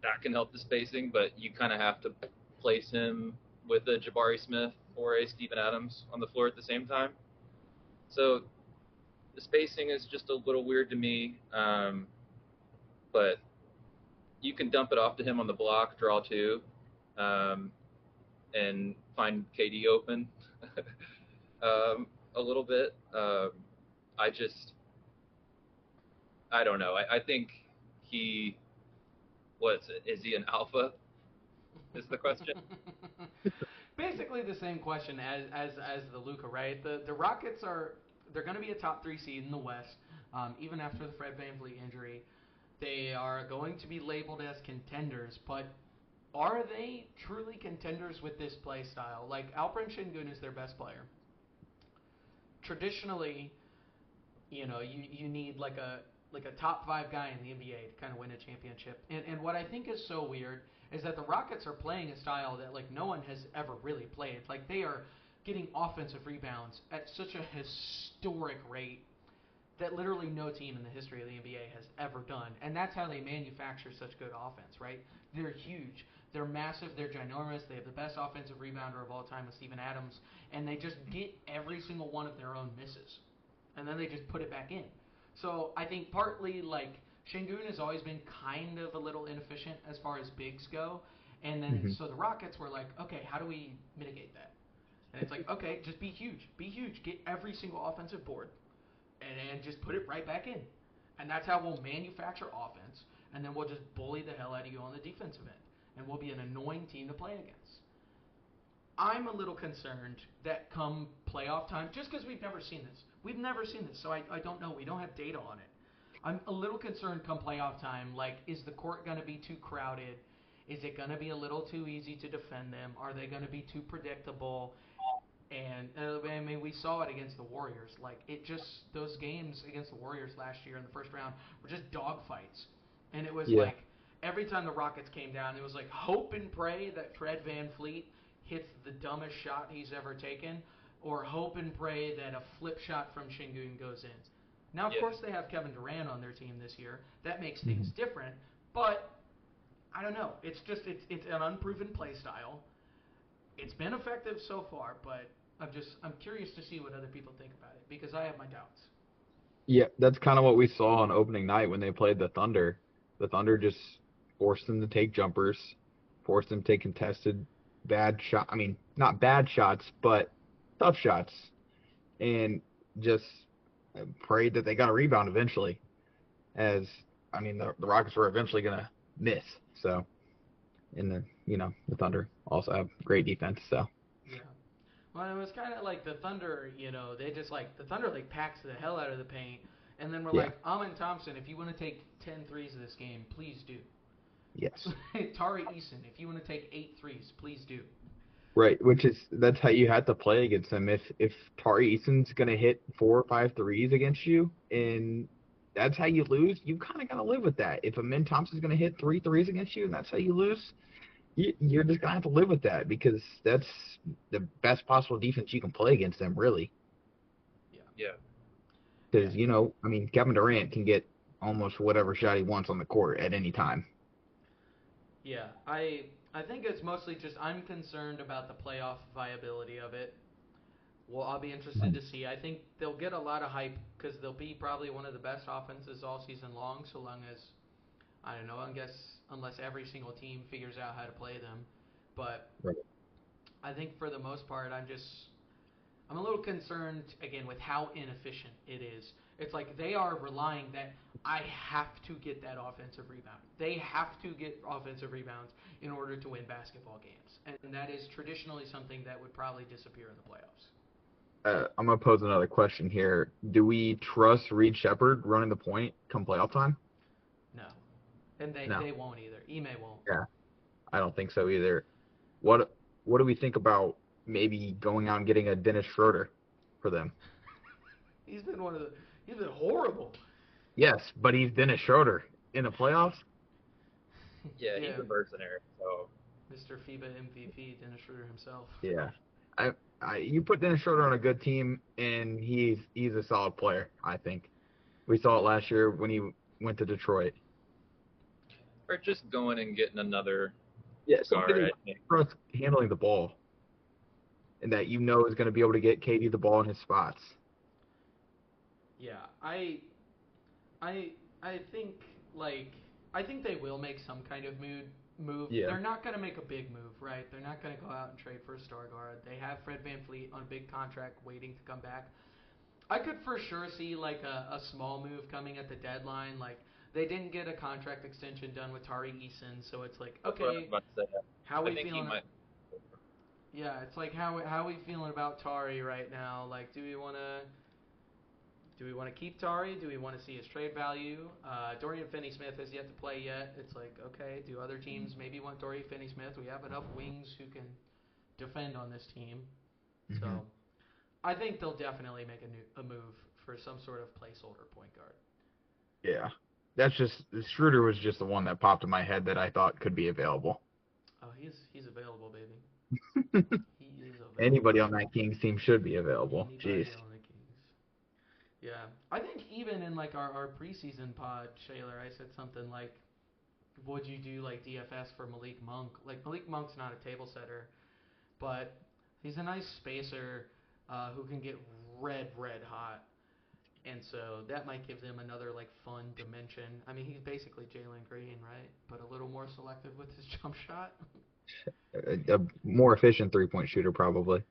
that can help the spacing. But you kind of have to place him with a Jabari Smith or a Steven Adams on the floor at the same time. So the spacing is just a little weird to me. But you can dump it off to him on the block, draw two, um, and find KD open a little bit. I just, I don't know. I think he, what's it? Is he an alpha? Is the question. Basically the same question as the Luka, right? The Rockets are they're going to be a top three seed in the West, even after the Fred VanVleet injury. They are going to be labeled as contenders, but are they truly contenders with this play style? Like Alperen Şengün is their best player. Traditionally, you need like a top five guy in the NBA to kind of win a championship. And what I think is so weird is that the Rockets are playing a style that like no one has ever really played. Like they are getting offensive rebounds at such a historic rate that literally no team in the history of the NBA has ever done. And that's how they manufacture such good offense, right? They're huge. They're massive. They're ginormous. They have the best offensive rebounder of all time with Steven Adams. And they just get every single one of their own misses. And then they just put it back in. So I think partly like Şengün has always been kind of a little inefficient as far as bigs go. And then Mhm. so the Rockets were like, okay, how do we mitigate that? And it's like, okay, just be huge. Be huge. Get every single offensive board and just put it right back in. And that's how we'll manufacture offense, and then we'll just bully the hell out of you on the defensive end, and we'll be an annoying team to play against. I'm a little concerned that come playoff time, just because we've never seen this, so I don't know. We don't have data on it. I'm a little concerned come playoff time. Like, is the court going to be too crowded? Is it going to be a little too easy to defend them? Are they going to be too predictable? And I mean, we saw it against the Warriors. Like it just those games against the Warriors last year in the first round were just dogfights, and it was Yeah. like every time the Rockets came down, it was like hope and pray that Fred VanVleet hits the dumbest shot he's ever taken, or hope and pray that a flip shot from Şengün goes in. Now, of Yeah. course, they have Kevin Durant on their team this year. That makes things Mhm. different, but I don't know. It's an unproven play style. It's been effective so far, but I'm curious to see what other people think about it because I have my doubts. Yeah, that's kind of what we saw on opening night when they played the Thunder. The Thunder just forced them to take jumpers, forced them to take contested bad shot. I mean, not bad shots, but tough shots, and just prayed that they got a rebound eventually. As I mean, the Rockets were eventually gonna miss. So, and the Thunder also have great defense. So, Yeah. Well, it was kind of like the Thunder. They just like the Thunder like packs the hell out of the paint, and then we're yeah, like, Amin Thompson, if you want to take 10 threes of this game, please do. yes. Tari Eason, if you want to take 8 threes, please do. Right, which is that's how you have to play against them. If Tari Eason's gonna hit 4 or 5 threes against you, and that's how you lose, you kind of gotta live with that. If Amin Thompson's gonna hit 3 threes against you, and that's how you lose, you're just gonna have to live with that because that's the best possible defense you can play against them, really. Yeah. Yeah. Yeah. Because I mean, Kevin Durant can get almost whatever shot he wants on the court at any time. Yeah. I think it's mostly just I'm concerned about the playoff viability of it. Well, I'll be interested to see. I think they'll get a lot of hype because they'll be probably one of the best offenses all season long, so long as I don't know. I guess unless every single team figures out how to play them, but Right. I think for the most part, I'm a little concerned again with how inefficient it is. It's like they are relying that I have to get that offensive rebound. They have to get offensive rebounds in order to win basketball games, and that is traditionally something that would probably disappear in the playoffs. I'm gonna pose another question here. Do we trust Reed Shepard running the point come playoff time? No, and No. they won't either. Ime won't. Yeah, I don't think so either. What what do we think about? maybe going out and getting a Dennis Schroeder for them. He's been he's been horrible. Yes, but he's Dennis Schroeder in the playoffs. Yeah, Yeah, he's a mercenary. So Mr. FIBA MVP, Dennis Schroeder himself. Yeah, you put Dennis Schroeder on a good team, and he's a solid player. I think we saw it last year when he went to Detroit. or just going and getting another Yeah, guard. somebody I think. trust handling the ball, and that is going to be able to get KD the ball in his spots. Yeah, I I think like I think they will make some kind of move. Yeah. They're not going to make a big move, right? They're not going to go out and trade for a star guard. They have Fred VanVleet on a big contract waiting to come back. I could for sure see like a small move coming at the deadline. Like they didn't get a contract extension done with Tari Eason, so it's like, That's what I was okay, about to say. how I we think he feeling? might. Yeah, it's like how we feeling about Tari right now? Like, do we want to keep Tari? Do we want to see his trade value? Dorian Finney-Smith has yet to play yet. It's like, okay, do other teams maybe want Dorian Finney-Smith? We have enough wings who can defend on this team. Mm-hmm. So I think they'll definitely make a move for some sort of placeholder point guard. Yeah, that's just Schroeder was just the one that popped in my head that I thought could be available. Oh, he's available, baby. He is available. Anybody on that Kings team should be available. Anybody Jeez. on the Kings. Yeah, I think even in like our preseason pod, Shayler, I said something like, "Would you do like DFS for Malik Monk?" Like Malik Monk's not a table setter, but he's a nice spacer who can get red hot, and so that might give them another like fun dimension. I mean, he's basically Jalen Green, right? But a little more selective with his jump shot. A more efficient 3-point shooter, probably.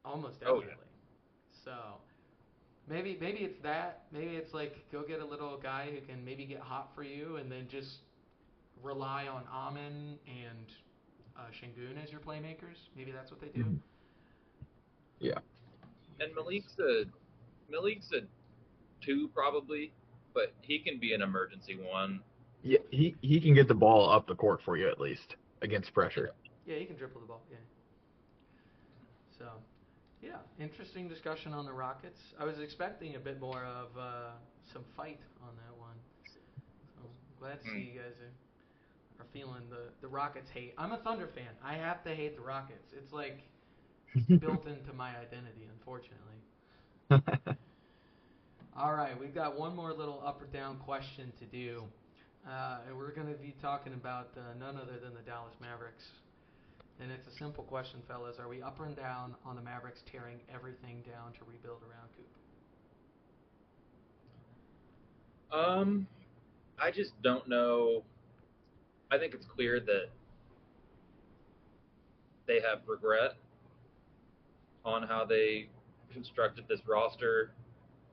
Almost Oh, definitely. So maybe it's that. Maybe it's like go get a little guy who can maybe get hot for you, and then just rely on Amin and Şengün as your playmakers. Maybe that's what they do. Mm-hmm. Yeah. And Malik's a 2 probably, but he can be an emergency 1. Yeah, he can get the ball up the court for you at least against pressure. Yeah, he can dribble the ball. Yeah. So, yeah, interesting discussion on the Rockets. I was expecting a bit more of some fight on that one. So glad to see you guys are feeling the Rockets hate. I'm a Thunder fan. I have to hate the Rockets. It's like built into my identity, unfortunately. All right, we've got one more little up or down question to do. And we're going to be talking about none other than the Dallas Mavericks. And it's a simple question, fellas. Are we up or down on the Mavericks tearing everything down to rebuild around Coop? I just don't know. I think it's clear that they have regret on how they constructed this roster,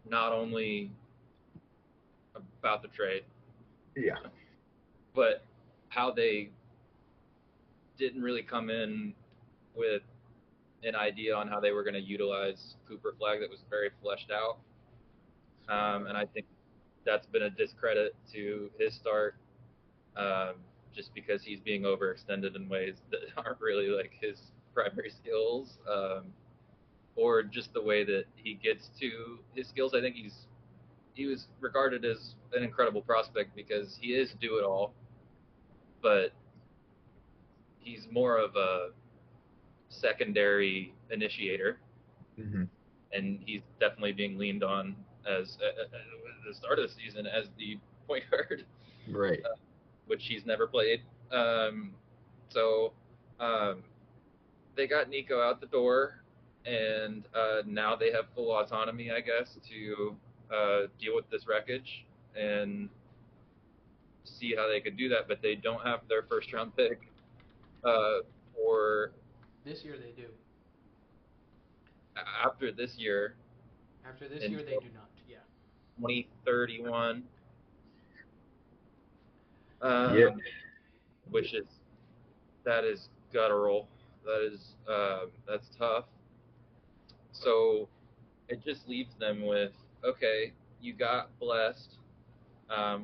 not only about the trade, Yeah. but how they didn't really come in with an idea on how they were going to utilize Cooper Flag that was very fleshed out. And I think that's been a discredit to his start, just because he's being overextended in ways that aren't really like his primary skills, or just the way that he gets to his skills. I think he was regarded as an incredible prospect because he is do-it-all, but he's more of a secondary initiator, Mm-hmm. and he's definitely being leaned on as the start of the season as the point guard, Right. which he's never played. So they got Nico out the door, and now they have full autonomy, I guess, to deal with this wreckage and see how they could do that. But they don't have their first round pick for This year they do. after this year. After this year they do not. Yeah. 2031. Yeah. Which that is guttural. That's tough. So it just leaves them with, okay, you got blessed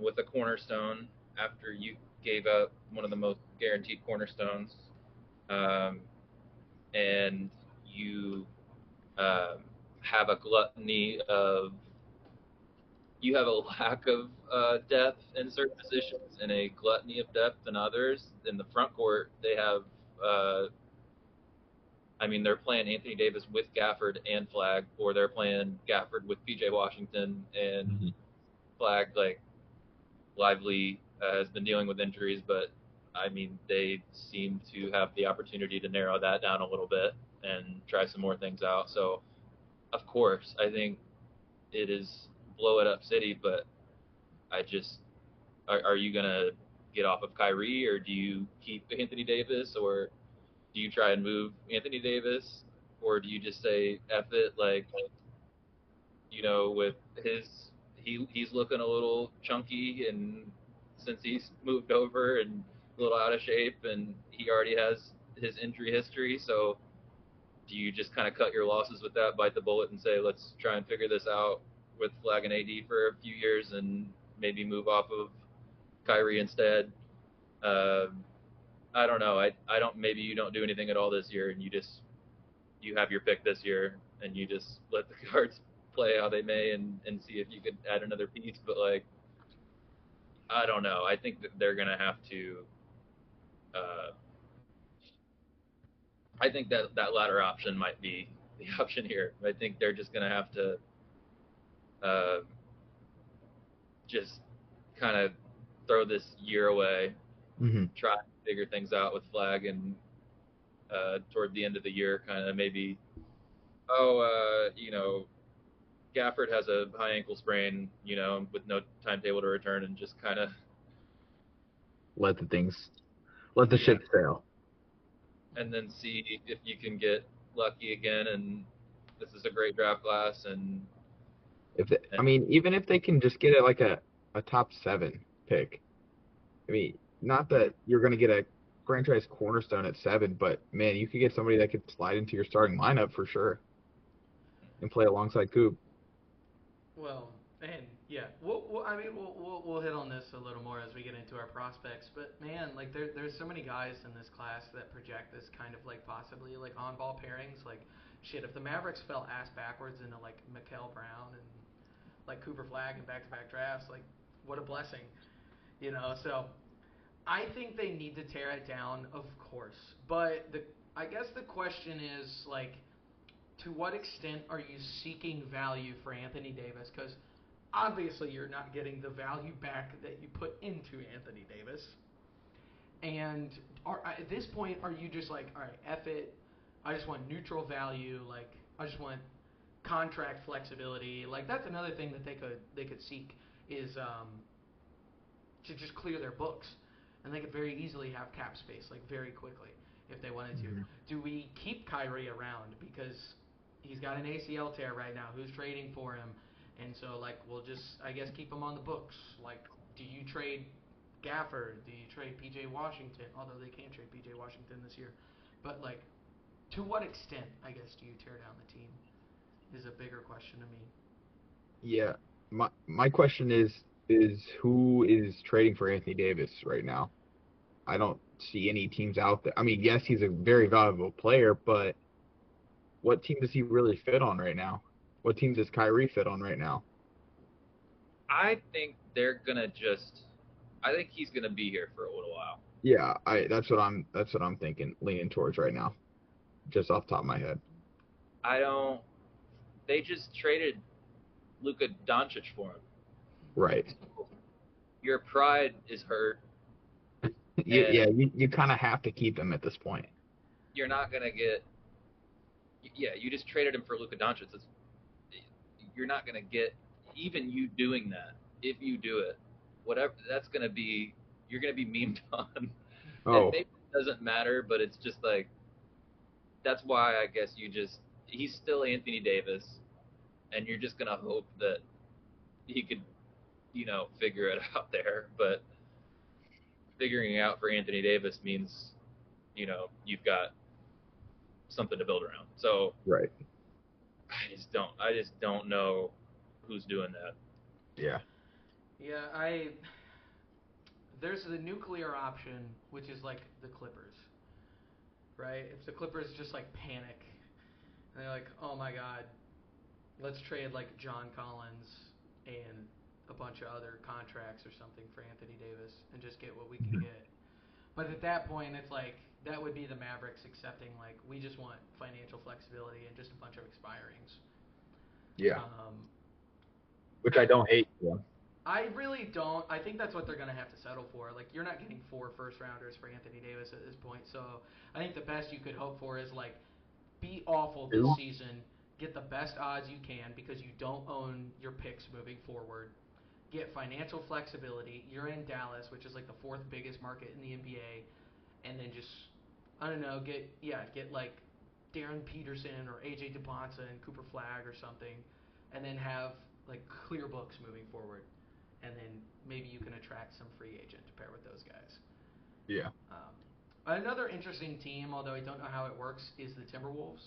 with a cornerstone after you gave up one of the most guaranteed cornerstones, and you um, have a gluttony of you have a lack of depth in certain positions and a gluttony of depth in others. In the front court, they have. Uh, I mean, they're playing Anthony Davis with Gafford and Flag, or they're playing Gafford with PJ Washington and Hmm. Flag. Like Lively has been dealing with injuries, but I mean, they seem to have the opportunity to narrow that down a little bit and try some more things out. So, of course, I think it is blow it up city, but I just are you gonna get off of Kyrie or do you keep Anthony Davis or do you try and move Anthony Davis or do you just say F it like with his he's looking a little chunky and since he's moved over and a little out of shape and he already has his injury history, so do you just kind of cut your losses with that, bite the bullet and say let's try and figure this out with Flag and AD for a few years and maybe move off of Kyrie instead? Um, I don't know. I don't. Maybe you don't do anything at all this year, and you have your pick this year, and you just let the cards play how they may, and see if you could add another piece. But like, I don't know. I think that they're gonna have to. Uh, I think that that latter option might be the option here. I think they're just gonna have to uh, just kind of throw this year away, Hmm. try to figure things out with Flag, and toward the end of the year, kind of maybe, Gafford has a high ankle sprain, with no timetable to return, and just kind of, Let the things, let the yeah, ship sail. and then see if you can get lucky again. And this is a great draft class, If they, and I mean, even if they can just get it like a top 7 pick. I mean, not that you're going to get a franchise cornerstone at 7, but man, you could get somebody that could slide into your starting lineup for sure and play alongside Coop. Well, and yeah, we'll hit on this a little more as we get into our prospects. But man, like there's so many guys in this class that project this kind of like possibly like on ball pairings. Like shit, if the Mavericks fell ass backwards into like Mikael Brown and like Cooper Flag in back to back drafts, like what a blessing, So I think they need to tear it down, of course. But I guess the question is like to what extent are you seeking value for Anthony Davis? Because obviously you're not getting the value back that you put into Anthony Davis. And at this point, are you just like, all right, F it. I just want neutral value. Like, I just want contract flexibility. Like, that's another thing that they could seek is to just clear their books, and they could very easily have cap space like very quickly if they wanted to. Hmm. Do we keep Kyrie around because he's got an ACL tear right now? Who's trading for him? And so like we'll just I guess keep him on the books. Like, do you trade Gafford? Do you trade PJ Washington? Although they can't trade PJ Washington this year, but like to what extent I guess do you tear down the team is a bigger question to me. Yeah. My question is who is trading for Anthony Davis right now? I don't see any teams out there. I mean, yes, he's a very valuable player, but what team does he really fit on right now? What team does Kyrie fit on right now? I think they're gonna just. I think he's gonna be here for a little while. Yeah, I that's what I'm thinking, leaning towards right now, just off the top of my head. I don't. They just traded Luka Doncic for him. Right. Your pride is hurt, Yeah, and you kind of have to keep him at this point. you're not gonna get. Yeah, you just traded him for Luka Doncic. You're not gonna get even you doing that. If you do it, whatever that's gonna be, you're gonna be memed on, and Oh, maybe it doesn't matter, but it's just like that's why I guess you just he's still Anthony Davis, and you're just gonna hope that he could figure it out there. But figuring it out for Anthony Davis means you've got something to build around. So right. I just don't know who's doing that. Yeah. Yeah, I there's the nuclear option, which is like the Clippers, right? If the Clippers just like panic And they're like, oh my god, let's trade like John Collins and a bunch of other contracts or something for Anthony Davis and just get what we can Mhm. get. But at that point, it's like that would be the Mavericks accepting like we just want financial flexibility and just a bunch of expirings. Yeah, Um, which I I don't hate. Yeah. I really don't. I think that's what they're going to have to settle for. Like you're not getting 4 first rounders for Anthony Davis at this point. So I think the best you could hope for is like be awful this Two. season, get the best odds you can because you don't own your picks moving forward. Get financial flexibility. You're in Dallas, which is like the fourth biggest market in the NBA, and then just I don't know, get like Darren Peterson or AJ DeBonta and Cooper Flag or something, and then have like clear books moving forward, and then maybe you can attract some free agent to pair with those guys. Yeah. Another interesting team, although I don't know how it works, is the Timberwolves.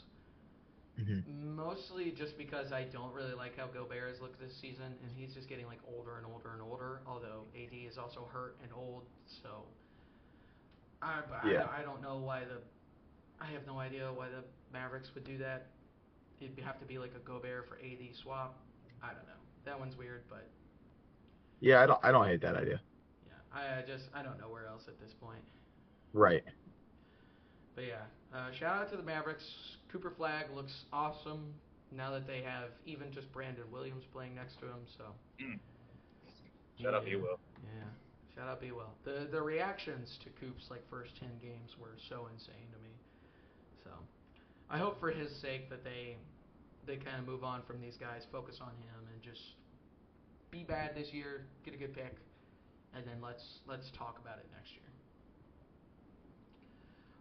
Hmm. Mostly just because I don't really like how Gobert has looked this season, and he's just getting like older and older and older. Although AD is also hurt and old, so Yeah. I don't know why the I have no idea why the Mavericks would do that. It'd have to be like a Gobert for AD swap. I don't know. That one's weird, but Yeah. I don't hate that idea. yeah, I don't know where else at this point. Right. But yeah, shout out to the Mavericks. Cooper Flag looks awesome now that they have even just Brandon Williams playing next to him. So Mm. yeah, Shut up, you will. yeah. Shout out Be Well. The reactions to Coop's like first 10 games were so insane to me. So I hope for his sake that they kind of move on from these guys, focus on him, and just be bad this year, get a good pick, and then let's talk about it next year.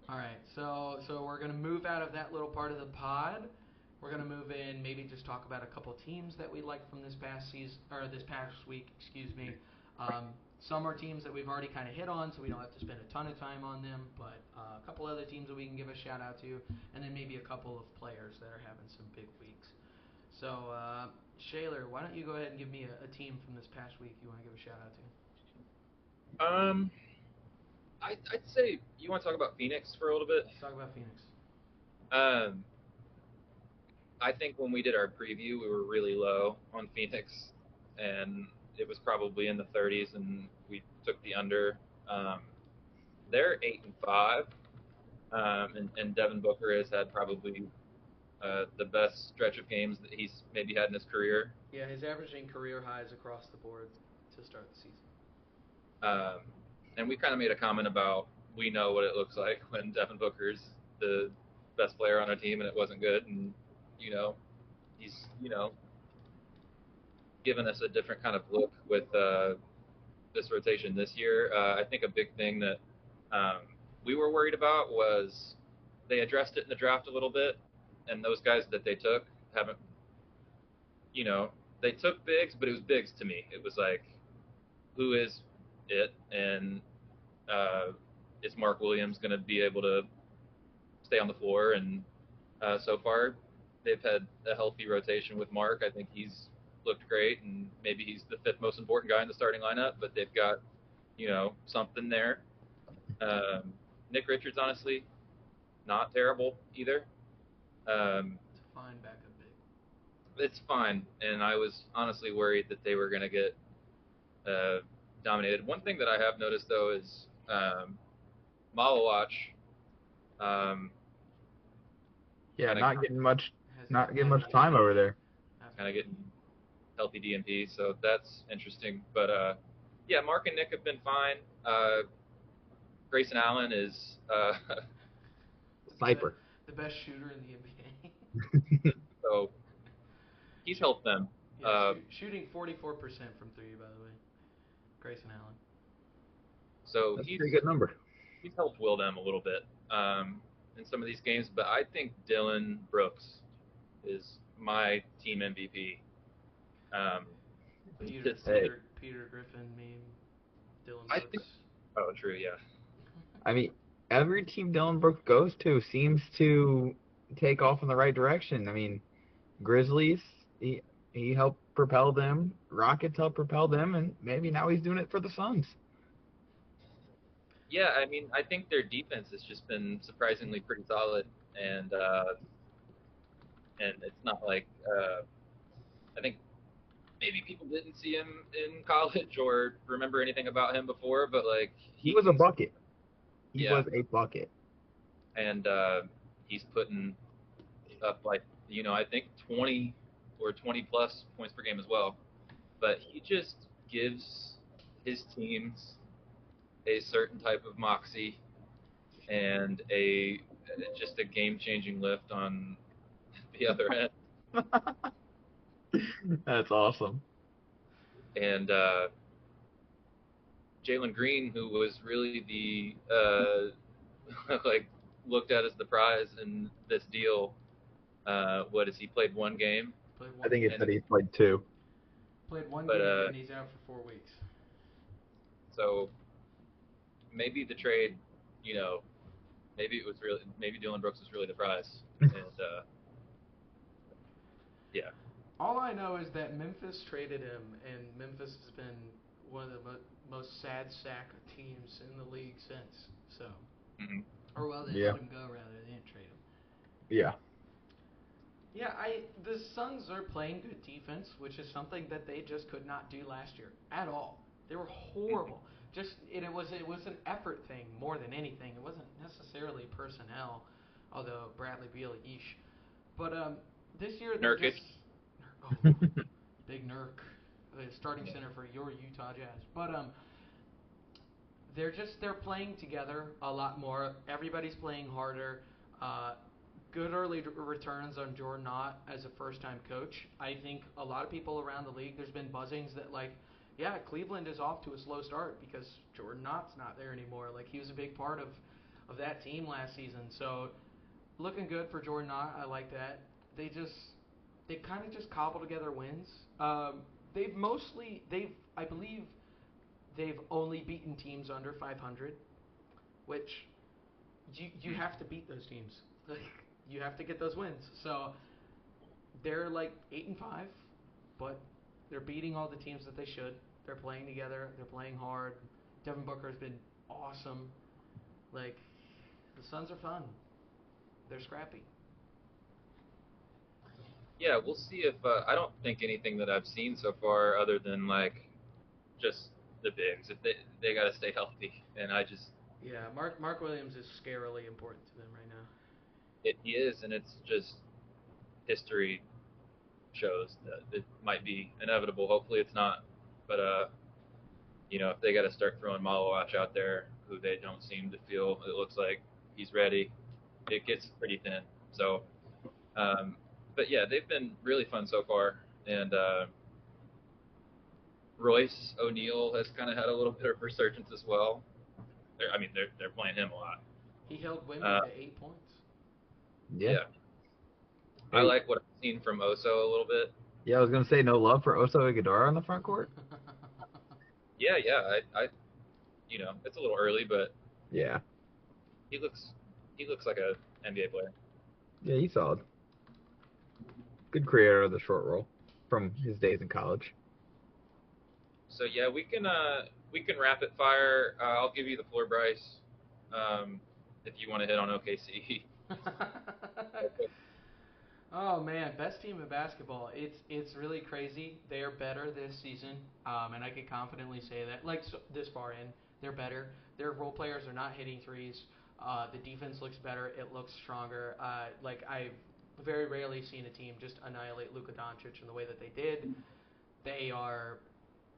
All right, so we're gonna move out of that little part of the pod. We're gonna move in, maybe just talk about a couple teams that we like from this past season or this past week. Excuse me. Some are teams that we've already kind of hit on, so we don't have to spend a ton of time on them. But a couple other teams that we can give a shout out to, and then maybe a couple of players that are having some big weeks. So, Shayler, why don't you go ahead and give me a team from this past week you want to give a shout out to? Um, I'd say you want to talk about Phoenix for a little bit. Let's talk about Phoenix. Um, I think when we did our preview, we were really low on Phoenix, and it was probably in the 30s, and we took the under. Um, they're 8-5, and Devin Booker has had probably the best stretch of games that he's maybe had in his career. Yeah, he's averaging career highs across the board to start the season. Um, and we kind of made a comment about we know what it looks like when Devin Booker's the best player on our team and it wasn't good, and you know he's given us a different kind of look with this rotation this year. I think a big thing that um, we were worried about was they addressed it in the draft a little bit, and those guys that they took haven't, you know, they took bigs, but it was bigs to me. It was like, who is it, and uh, is Mark Williams going to be able to stay on the floor? And so far, they've had a healthy rotation with Mark. I think he's looked great, and maybe he's the fifth most important guy in the starting lineup. But they've got, something there. Um, Nick Richards, honestly, not terrible either. Um, It's a fine backup big. it's fine, and I was honestly worried that they were going to get uh, dominated. One thing that I have noticed though is Malawach um, Yeah. kind of Has Not getting heavy much time over DNP there. after kind of the getting game. healthy DNP, so that's interesting. But yeah, Mark and Nick have been fine. Grayson Allen is the, Sniper. the best shooter in the NBA. so he's helped them. Yeah, shooting 44% from three, by the way. Grayson Allen. So That's a pretty good number. he's helped will them a little bit in some of these games. But I think Dylan Brooks is my team MVP. Um, Peter Hey, Peter Peter Griffin meme. Dylan I Brooks. think. Oh, true. Yeah. I mean, every team Dylan Brooks goes to seems to take off in the right direction. I mean, Grizzlies, he helped propel them. Rockets helped propel them, and maybe now he's doing it for the Suns. Yeah, I mean, I think their defense has just been surprisingly pretty solid, and and it's not like I think maybe people didn't see him in college or remember anything about him before, but like He he was a can, bucket. He yeah, was a bucket. and he's putting up like I think 20 or 20 plus points per game as well. But he just gives his teams a certain type of moxie and a just a game changing lift on the other end. That's awesome. And Jalen Green, who was really the like looked at as the prize in this deal. What is he played one game, Played I one think it game. said and he played two. Played one but game and he's out for 4 weeks. so maybe the trade, you know, maybe it was really maybe Dylan Brooks was really the prize, and yeah, All I know is that Memphis traded him, and Memphis has been one of the most sad sack teams in the league since. So, mm-hmm. or well, they Yeah. let him go rather. They didn't trade him. Yeah. Yeah, the Suns are playing good defense, which is something that they just could not do last year at all. They were horrible. Just it was an effort thing more than anything. It wasn't necessarily personnel, although Bradley Beal, yeesh. But this year they're Nurkic, just oh, big Nurk, the starting yeah. center for your Utah Jazz. But they're playing together a lot more. Everybody's playing harder. Uh, Good early returns on Jordan Knott as a first-time coach. I think a lot of people around the league, there's been buzzings that like, yeah, Cleveland is off to a slow start because Jordan Knott's not there anymore. Like he was a big part of that team last season. So looking good for Jordan Knott. I like that. They kind of just cobble together wins. They've I believe they've only beaten teams under 500, which you have to beat those teams. Like you have to get those wins. So they're like 8-5, but they're beating all the teams that they should. They're playing together. They're playing hard. Devin Booker's been awesome. Like the Suns are fun. They're scrappy. Yeah, we'll see if I don't think anything that I've seen so far other than like just the bigs. If they got to stay healthy, and I just Yeah, Mark Williams is scarily important to them right now. he is, and it's just history shows that it might be inevitable. Hopefully, it's not. But if they got to start throwing Malawach out there, who they don't seem to feel it looks like he's ready, it gets pretty thin. So, um, but yeah, they've been really fun so far, and Royce O'Neal has kind of had a little bit of resurgence as well. They're playing him a lot. He held Wimby Uh, to 8 points. Yeah. yeah, I Hey, like what I've seen from Oso a little bit. yeah, I was gonna say no love for Oso Iguodala on the front court. Yeah, it's a little early, but Yeah. he looks he looks like a NBA player. Yeah, he's solid. Good creator of the short roll from his days in college. So yeah, we can rapid fire. I'll give you the floor, Bryce, if you want to hit on OKC. Oh man, best team in basketball. It's really crazy. They are better this season, and I can confidently say that. Like so, this far in, they're better. Their role players are not hitting threes. The defense looks better. It looks stronger. Like I've very rarely seen a team just annihilate Luka Doncic in the way that they did. They are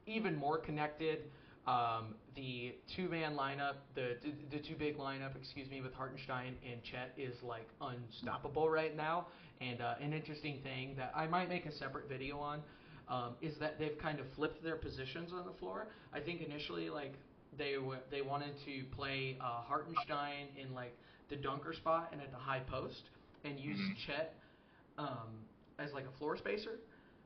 even more connected. The two-man lineup, the two big lineup, excuse me, with Hartenstein and Chet is like unstoppable right now. And an interesting thing that I might make a separate video on is that they've kind of flipped their positions on the floor. I think initially like they wanted to play Hartenstein in like the dunker spot and at the high post and use Mhm. Chet um, as like a floor spacer.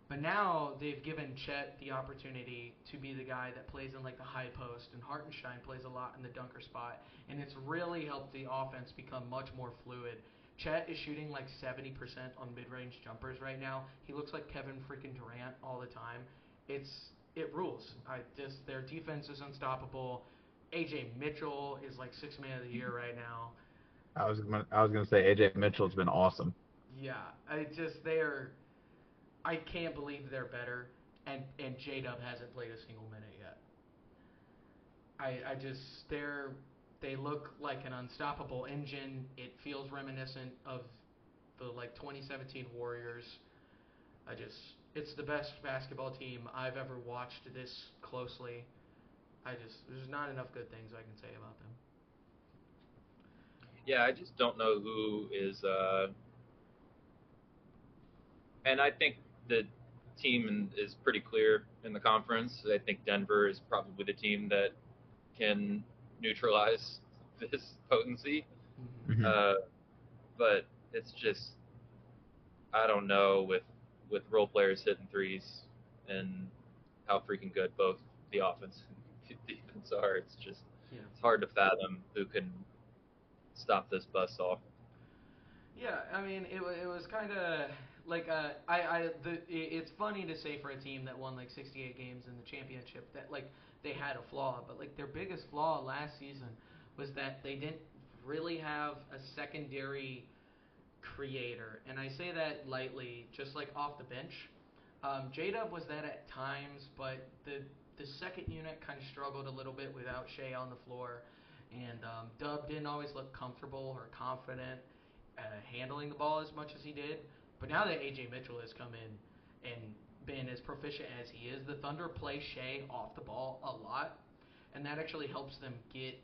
But now they've given Chet the opportunity to be the guy that plays in like the high post, and Hartenstein plays a lot in the dunker spot, and it's really helped the offense become much more fluid. Chet is shooting like 70% on mid-range jumpers right now. He looks like Kevin freaking Durant all the time. It rules. Their defense is unstoppable. AJ Mitchell is like six man of the year right now. I was gonna say AJ Mitchell's been awesome. Yeah, they're. I can't believe they're better, and J Dub hasn't played a single minute yet. I just they look like an unstoppable engine. It feels reminiscent of the like 2017 Warriors. It's the best basketball team I've ever watched this closely. There's not enough good things I can say about them. Yeah, I just don't know who is. And I think the team is pretty clear in the conference. I think Denver is probably the team that can neutralize this potency. Mm-hmm. Hmm. Uh, but it's just I don't know with role players hitting threes and how freaking good both the offense and defense are. Yeah. It's hard to fathom who can stop this bus off. Yeah, I mean, it was kind of like it's funny to say for a team that won like 68 games in the championship that like they had a flaw, but like their biggest flaw last season was that they didn't really have a secondary creator, and I say that lightly, just like off the bench. J Dub was that at times, but the second unit kind of struggled a little bit without Shea on the floor, and Dub didn't always look comfortable or confident handling the ball as much as he did. But now that AJ Mitchell has come in and been as proficient as he is, the Thunder play Shea off the ball a lot, and that actually helps them get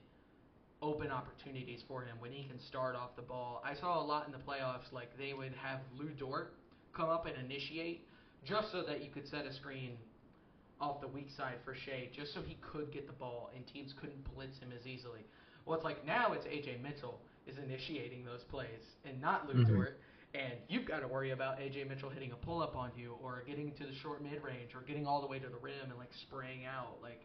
open opportunities for him when he can start off the ball. I saw a lot in the playoffs, like they would have Lou Dort come up and initiate just so that you could set a screen off the weak side for Shea, just so he could get the ball and teams couldn't blitz him as easily. Well, it's like now it's AJ Mitchell is initiating those plays and not Lou Hmm. Dort, and you've got to worry about AJ Mitchell hitting a pull up on you or getting to the short mid range or getting all the way to the rim and like spraying out. Like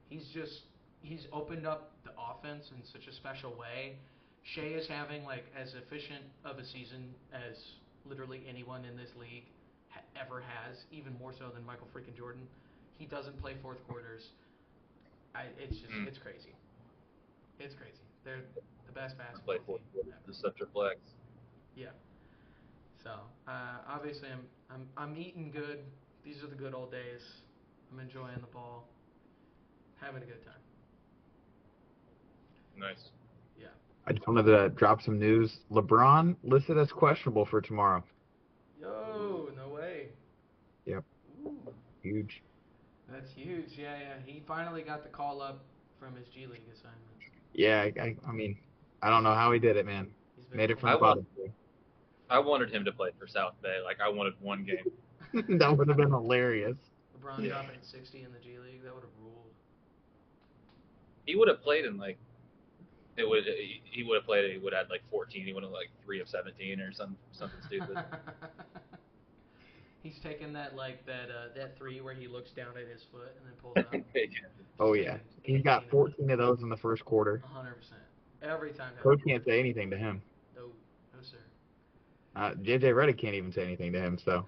he's opened up the offense in such a special way. Shea is having like as efficient of a season as literally anyone in this league ever has, even more so than Michael freaking Jordan. He doesn't play fourth quarters. Mm. It's crazy. It's crazy. They're the best Play basketball for team ever. the such a flex. Yeah. So obviously I'm eating good. These are the good old days. I'm enjoying the ball, having a good time. Nice. Yeah. I just wanted to drop some news. LeBron listed as questionable for tomorrow. Yo, no way. Yep, Ooh, huge. that's huge. Yeah, yeah. He finally got the call up from his G League assignment. Yeah, I mean, I don't know how he did it, man. He's been Made it from I the playing. want bottom. I wanted him to play for South Bay. Like I wanted one game. That would have been hilarious. LeBron dropping 60 in the G League. That would have ruled. He would have played in like it would he would have played. He would have had like 14. He would have like 3 of 17 or something stupid. He's taking that three where he looks down at his foot and then pulls up. Oh Just yeah, taking he 18 got of those. 14 of those in the first quarter. 100%. Every time down the Coach court. can't say anything to him. No, no sir. JJ Redick can't even say anything to him. So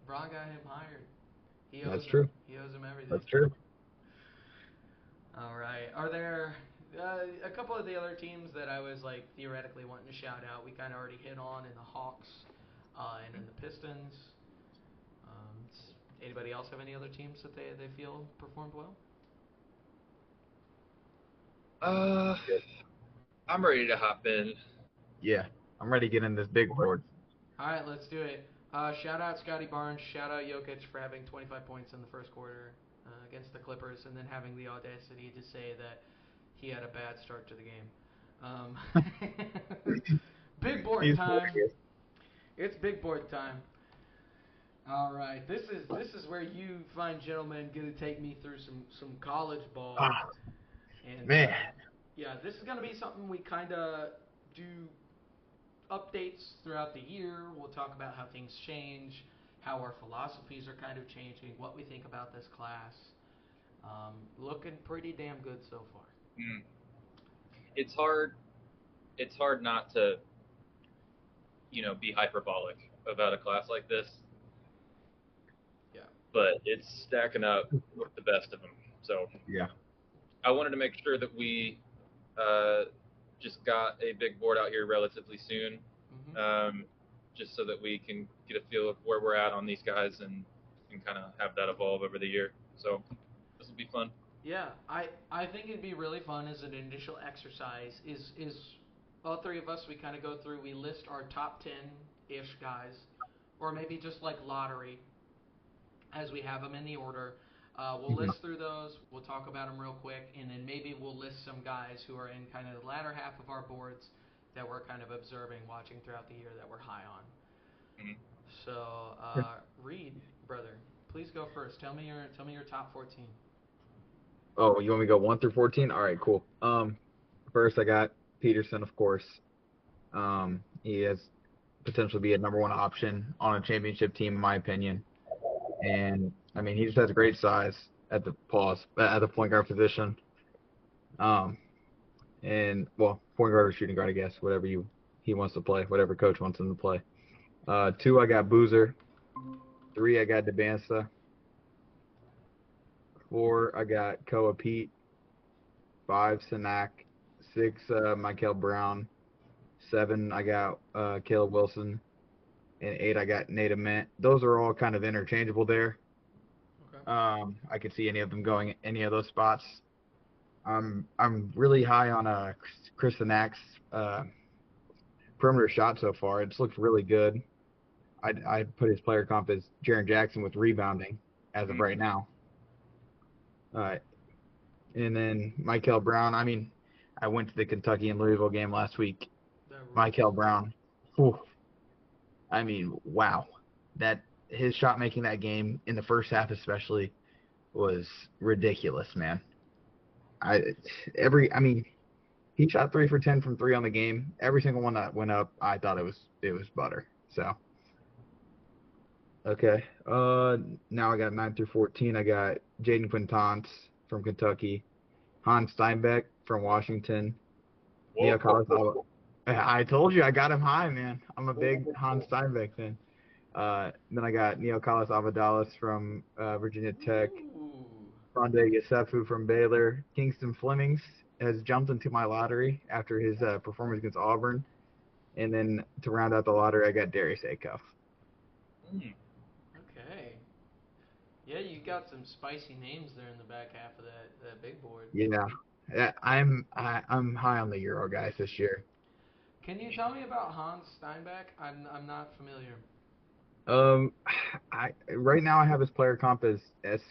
Braun got him hired. He that's owes him. true. He owes him everything. That's true. All right. Are there a couple of the other teams that I was like theoretically wanting to shout out? We kind of already hit on in the Hawks and in the Pistons. Anybody else have any other teams that they feel performed well? Uh, I'm ready to hop in. Yeah, I'm ready to get in this big board. All right, let's do it. Shout out Scotty Barnes. Shout out Jokic for having 25 points in the first quarter against the Clippers, and then having the audacity to say that he had a bad start to the game. Big board He's time. hilarious. It's big board time. All right, this is where you fine gentlemen get to take me through some college ball, Ah, and man. yeah, this is gonna be something we kind of do updates throughout the year. We'll talk about how things change, how our philosophies are kind of changing, what we think about this class. Looking pretty damn good so far. Mm. It's hard. It's hard not to be hyperbolic about a class like this, Yeah. but it's stacking up with the best of them. So Yeah. I wanted to make sure that we just got a big board out here relatively soon. just so that we can get a feel of where we're at on these guys and kind of have that evolve over the year. So this will be fun. Yeah, I think it'd be really fun as an initial exercise. Is all three of us, we kind of go through, we list our top 10-ish guys, or maybe just like lottery as we have them in the order. We'll Mhm. list through those. We'll talk about them real quick, and then maybe we'll list some guys who are in kind of the latter half of our boards that we're kind of observing, watching throughout the year that we're high on. Mhm. So, Reed, brother, please go first. Tell me your top 14. Oh, you want me to go 1 through 14? All right, cool. First I got Peterson, of course. He has potential to be a number one option on a championship team, in my opinion. And I mean, he just has great size at the point guard position. Um, and well, point guard or shooting guard, I guess, whatever he wants to play, whatever coach wants him to play. 2, I got Boozer. 3, I got DeBansa. 4, I got Koa Pete. 5, Sanak. 6, Michael Brown. 7, I got Caleb Wilson. And 8, I got Nate Ament. Those are all kind of interchangeable there. Okay. I could see any of them going any of those spots. I'm really high on Chris Sanak's perimeter shot so far. It's looked really good. I put his player comp as Jaren Jackson with rebounding as of right now. And then Michael Brown. I mean, I went to the Kentucky and Louisville game last week. Michael Brown. Whew, I mean, wow. His shot making that game in the first half especially was ridiculous, man. I mean, he shot 3 for 10 from 3 on the game. Every single one that went up, I thought it was butter. So, okay. Now I got 9 through 14. I got Jaden Quintance from Kentucky, Hans Steinbeck from Washington, Neo Collins. I told you I got him high, man. I'm a big Hans Steinbeck fan. Then I got Neo Carlos Avadalis from Virginia Tech, Rondé Yosefu from Baylor, Kingston Flemings has jumped into my lottery after his performance against Auburn, and then to round out the lottery, I got Darius Acuff. Okay. Yeah, you got some spicy names there in the back half of that big board. Yeah, I'm high on the Euro guys this year. Can you tell me about Hans Steinbeck? I'm not familiar. Right now I have his player comp as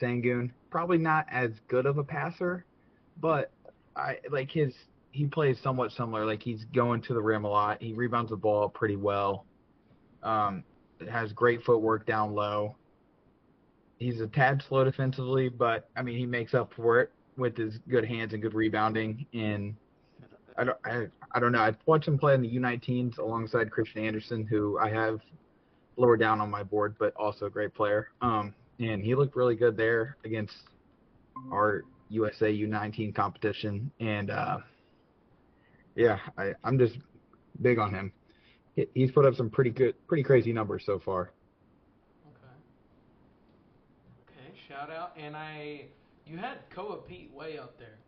Sangoon. Probably not as good of a passer, but I like he plays somewhat similar. Like he's going to the rim a lot. He rebounds the ball pretty well. Has great footwork down low. He's a tad slow defensively, but I mean he makes up for it with his good hands and good rebounding. And I don't know. I watched him play in the U19s alongside Christian Anderson, who I have lower down on my board, but also a great player. And he looked really good there against our USA U19 competition. And yeah, I'm just big on him. He's put up some pretty crazy numbers so far. Okay. Okay, shout out. And you had Koa Pete way up there.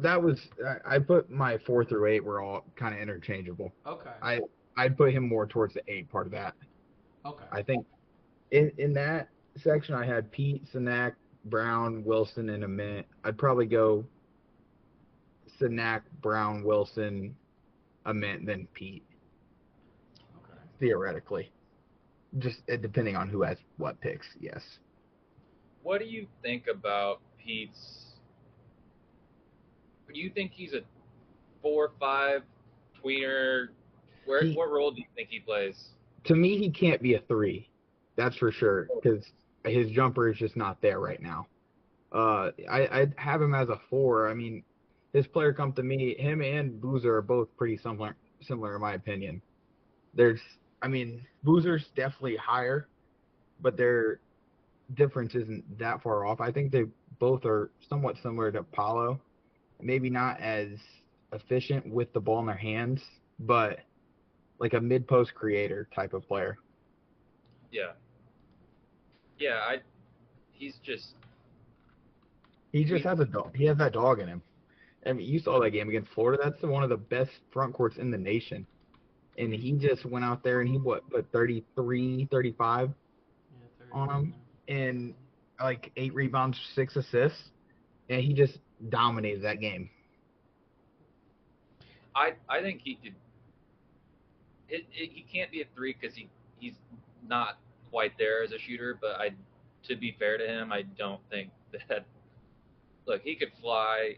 That was I put my 4 through 8 were all kind of interchangeable. Okay. I'd put him more towards the 8 part of that. Okay. I think in that section I had Pete, Sanak, Brown, Wilson, and Ament. I'd probably go Sanak, Brown, Wilson, Ament, then Pete. Okay. Theoretically, just depending on who has what picks. Yes. What do you think about Pete's? Do you think he's a 4-5 tweener? What role do you think he plays? To me, he can't be a 3. That's for sure, because his jumper is just not there right now. I'd have him as a 4. I mean, his player comp to me, him and Boozer are both pretty similar in my opinion. Boozer's definitely higher, but their difference isn't that far off. I think they both are somewhat similar to Paulo. Maybe not as efficient with the ball in their hands, but like a mid-post creator type of player. Yeah. Yeah, he has a dog. He has that dog in him. I mean, you saw that game against Florida. That's one of the best front courts in the nation. and he just went out there and he put 33, 35 Yeah, 30. on him, and like 8 rebounds, 6 assists, and he just dominated that game. I think he could. He can't be a 3 because he's not quite there as a shooter. But to be fair to him, I don't think that. Look, he could fly.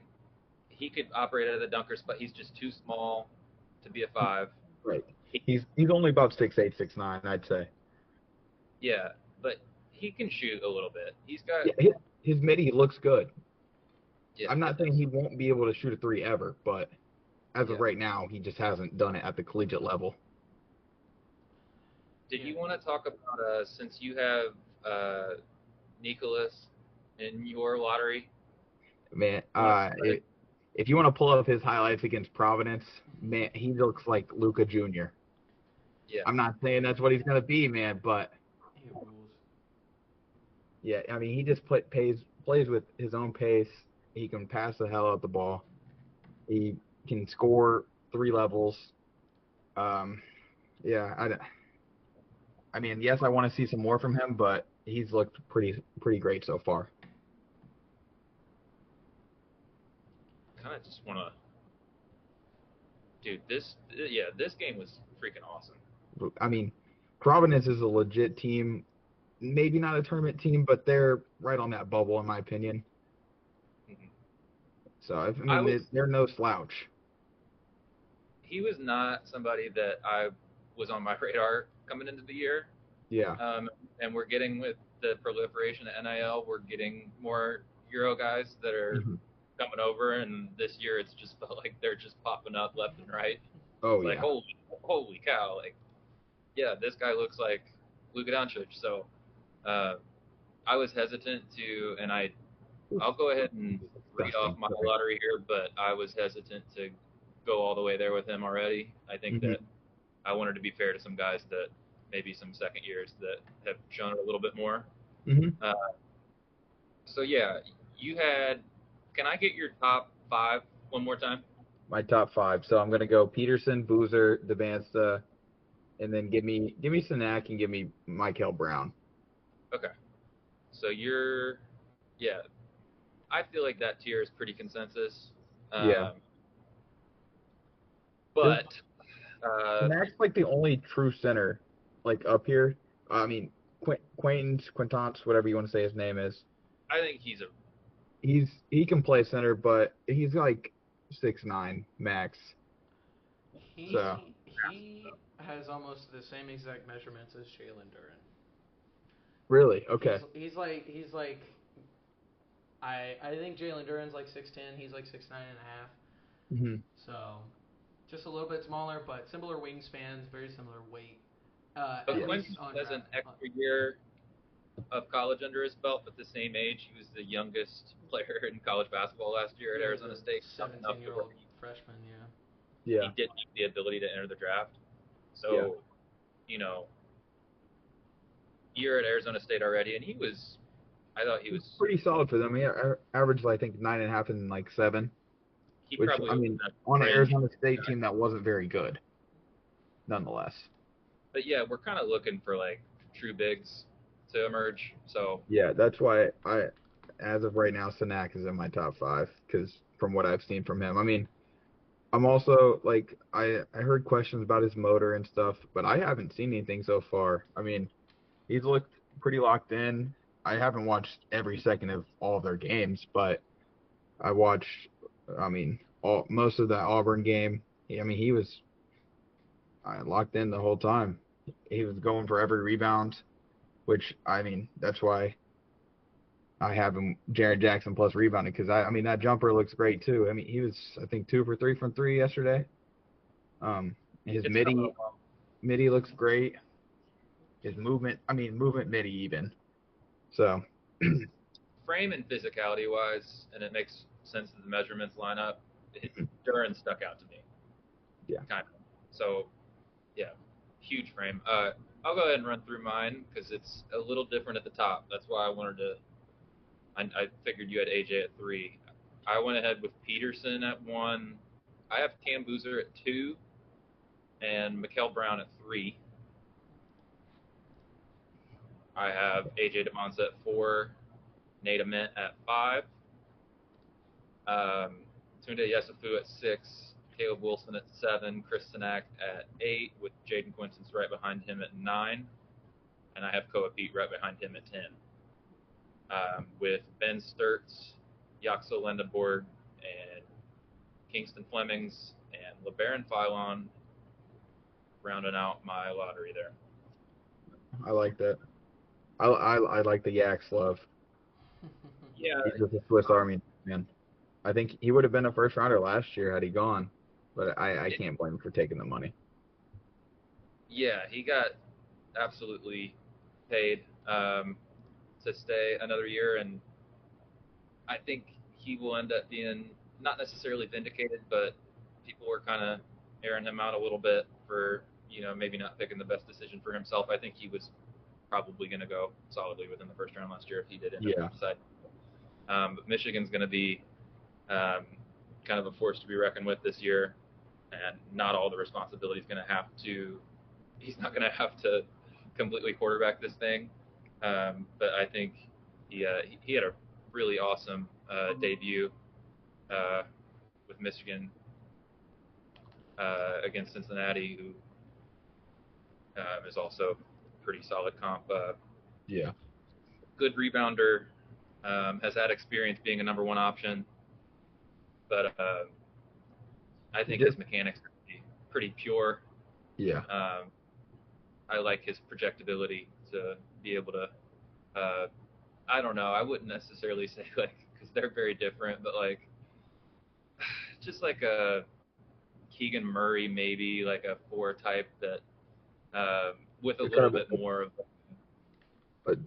He could operate out of the dunker spot. He's just too small to be a 5. Right. He's only about 6'8", 6'9", I'd say. Yeah, but he can shoot a little bit. He's got. Yeah, his midi looks good. Yeah, I'm not saying he won't be able to shoot a 3 ever, but as Yeah. of right now, he just hasn't done it at the collegiate level. Did you want to talk about since you have Nicholas in your lottery? Man, if you want to pull up his highlights against Providence, man, he looks like Luka Jr. Yeah. I'm not saying that's what he's gonna be, man, but He rules. yeah, I mean, he just plays with his own pace. He can pass the hell out the ball. He can score 3 levels. Yeah, I mean, yes, I want to see some more from him, but he's looked pretty great so far. Kind of just want to. Dude, this game was freaking awesome. I mean, Providence is a legit team. Maybe not a tournament team, but they're right on that bubble, in my opinion. Mhm. So, they're no slouch. He was not somebody that I was on my radar coming into the year. Yeah. And we're getting with the proliferation of NIL, we're getting more Euro guys that are coming over, and this year it's just felt like they're just popping up left and right. Oh, it's like, holy cow! Like, yeah, this guy looks like Luka Doncic. So, I was hesitant to, and I'll go ahead and read off my lottery here, but I was hesitant to go all the way there with him already. I think that I wanted to be fair to some guys that maybe some second years that have shown it a little bit more. So yeah, you had. Can I get your top 5 one more time? My top 5. So I'm gonna go Peterson, Boozer, Devansta, and then give me Sanak and give me Michael Brown. Okay. So I feel like that tier is pretty consensus. Yeah. But Sanak's like the only true center, like up here. I mean, Quintance, whatever you want to say his name is. I think he can play center, but he's like 6'9" max. He has almost the same exact measurements as Shayler Duran. Really? Okay. He's like I think Jalen Duran's like 6'10", he's like 6'9" and a half. Mm-hmm. So just a little bit smaller, but similar wingspans, very similar weight. But Quincy has an extra year of college under his belt at the same age. He was the youngest player in college basketball last year at Arizona State. 17-year-old freshman, Yeah. He didn't have the ability to enter the draft. So, year at Arizona State already, and I thought he was pretty solid for them. He averaged, I think, 9.5 and like 7. Which, I mean, on an Arizona State team that wasn't very good, nonetheless. But yeah, we're kind of looking for like true bigs to emerge. So yeah, that's why as of right now, Sanak is in my top 5 because from what I've seen from him. I mean, I'm also like I heard questions about his motor and stuff, but I haven't seen anything so far. I mean, he's looked pretty locked in. I haven't watched every second of all of their games, but I watched. I mean, most of that Auburn game. He was locked in the whole time. He was going for every rebound, which that's why I have him Jaren Jackson plus rebounding because that jumper looks great too. He was I think 2 for 3 from 3 yesterday. His midi looks great. His movement midi even. So frame and physicality wise, and it makes sense that the measurements line up. Duran stuck out to me. Yeah. Kind of. So, yeah, huge frame. I'll go ahead and run through mine because it's a little different at the top. That's why I wanted to. I figured you had AJ at 3. I went ahead with Peterson at 1. I have Cam Boozer at 2. and Mikael Brown at 3. I have AJ DeMons at 4, Nate Ament at 5, Tunde Yesufu at 6, Caleb Wilson at 7, Chris Sinak at 8, with Jaden Quinton's right behind him at 9, and I have Koa Pete right behind him at 10. With Ben Sturtz, Yaxel Lendeborg, and Kingston Flemings, and LeBaron Philon rounding out my lottery there. I like that. I like the Yaks love. Yeah, He's just a Swiss Army man. I think he would have been a first rounder last year had he gone, but I can't blame him for taking the money. yeah, he got absolutely paid to stay another year, and I think he will end up being not necessarily vindicated, but people were kind of airing him out a little bit for maybe not picking the best decision for himself. I think he was probably going to go solidly within the first round last year if he did end up deciding. But Michigan's going to be kind of a force to be reckoned with this year, and not all the responsibility is going to have to. He's not going to have to completely quarterback this thing, but I think he had a really awesome debut with Michigan against Cincinnati, who is also pretty solid comp. Yeah. Good rebounder, has had experience being a number one option, but I think his mechanics are pretty pure. Yeah. I like his projectability to be able to. I don't know. I wouldn't necessarily say like because they're very different, but like just like a Keegan Murray, maybe like a 4 type that with a little bit more of.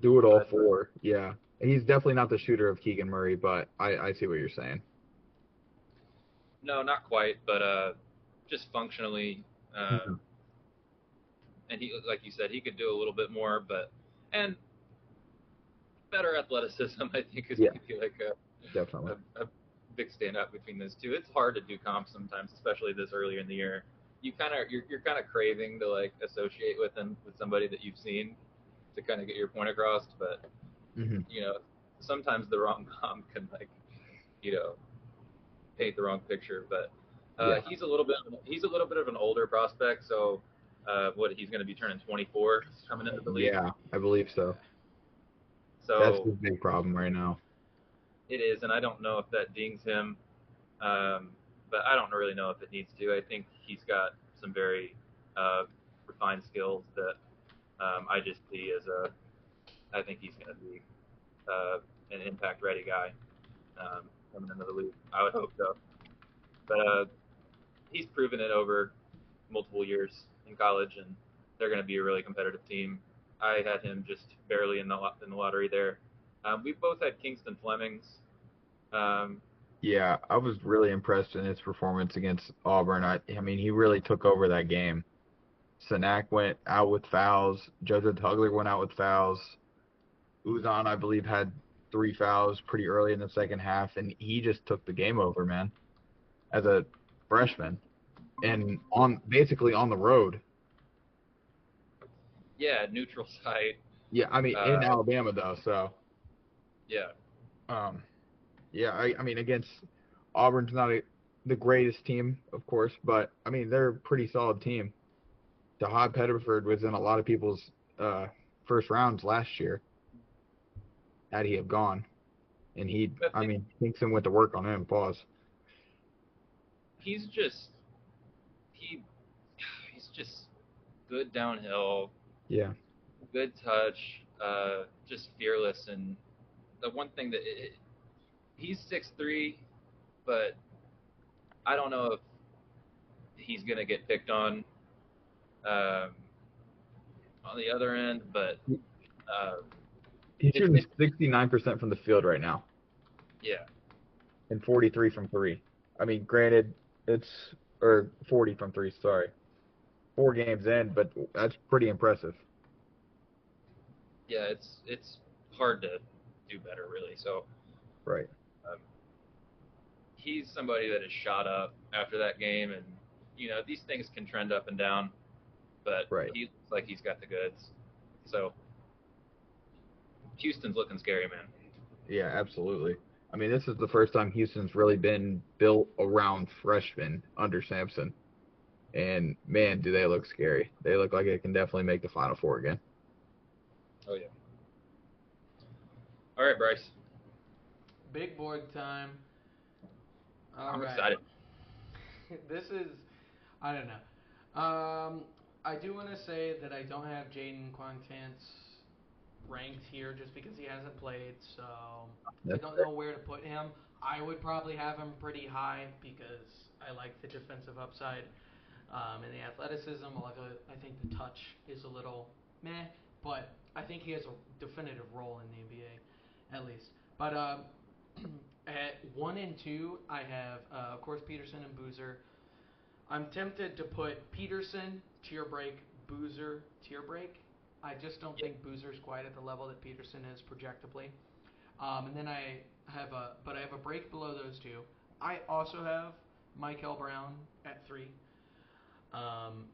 Do it all 4. Yeah. He's definitely not the shooter of Keegan Murray, but I see what you're saying. No, not quite, but just functionally. And he, like you said, he could do a little bit more, and better athleticism, I think, is going to be like a big standout between those two. It's hard to do comps sometimes, especially this early in the year. You're kind of craving to like associate with him with somebody that you've seen to kind of get your point across, but sometimes the wrong comp can like paint the wrong picture. But he's a little bit of an older prospect, so he's going to be turning 24 coming into the league. Yeah, I believe so. So that's the big problem right now. It is, and I don't know if that dings him, but I don't really know if it needs to. I think he's got some very refined skills that I just see as I think he's going to be an impact-ready guy coming into the league. I would hope so. But he's proven it over multiple years in college, and they're going to be a really competitive team. I had him just barely in the lottery there. We both had Kingston Flemings. Yeah, I was really impressed in his performance against Auburn. I mean, he really took over that game. Sinak went out with fouls. JoJo Tugler went out with fouls. Uzan, I believe, had 3 fouls pretty early in the second half, and he just took the game over, man, as a freshman, and basically on the road. Yeah, neutral site. Yeah, I mean, in Alabama, though, so. Yeah. Yeah, I mean, against Auburn's not the greatest team, of course, but, I mean, they're a pretty solid team. Jahad Pettiford was in a lot of people's first rounds last year, had he have gone. And Kingston went to work on him, pause. He's just good downhill. Yeah. Good touch, just fearless. And the one thing that he's 6'3", but I don't know if he's going to get picked on the other end, but he's shooting 69% from the field right now. Yeah. And 43 from 3. I mean, granted, or 40 from 3, sorry. 4 games in, but that's pretty impressive. Yeah, it's hard to do better, really. So, right. He's somebody that has shot up after that game, and these things can trend up and down, but Right. he looks like he's got the goods. So Houston's looking scary, man. Yeah, absolutely. I mean, this is the first time Houston's really been built around freshmen under Sampson. And man, do they look scary. They look like they can definitely make the Final Four again. Oh yeah. All right, Bryce. Big board time. All I'm right. excited. This is, I don't know. I do want to say that I don't have Jaden Quantance ranked here just because he hasn't played, so I That's don't fair. know where to put him. I would probably have him pretty high because I like the defensive upside and the athleticism. Although I think the touch is a little meh, but I think he has a definitive role in the NBA, at least. But at 1 and 2, I have, of course, Peterson and Boozer. I'm tempted to put Peterson, tier break, Boozer, tier break. I just don't Yeah. think Boozer's quite at the level that Peterson is projectably. And then I have a break below those two. I also have Michael Brown at 3. Um,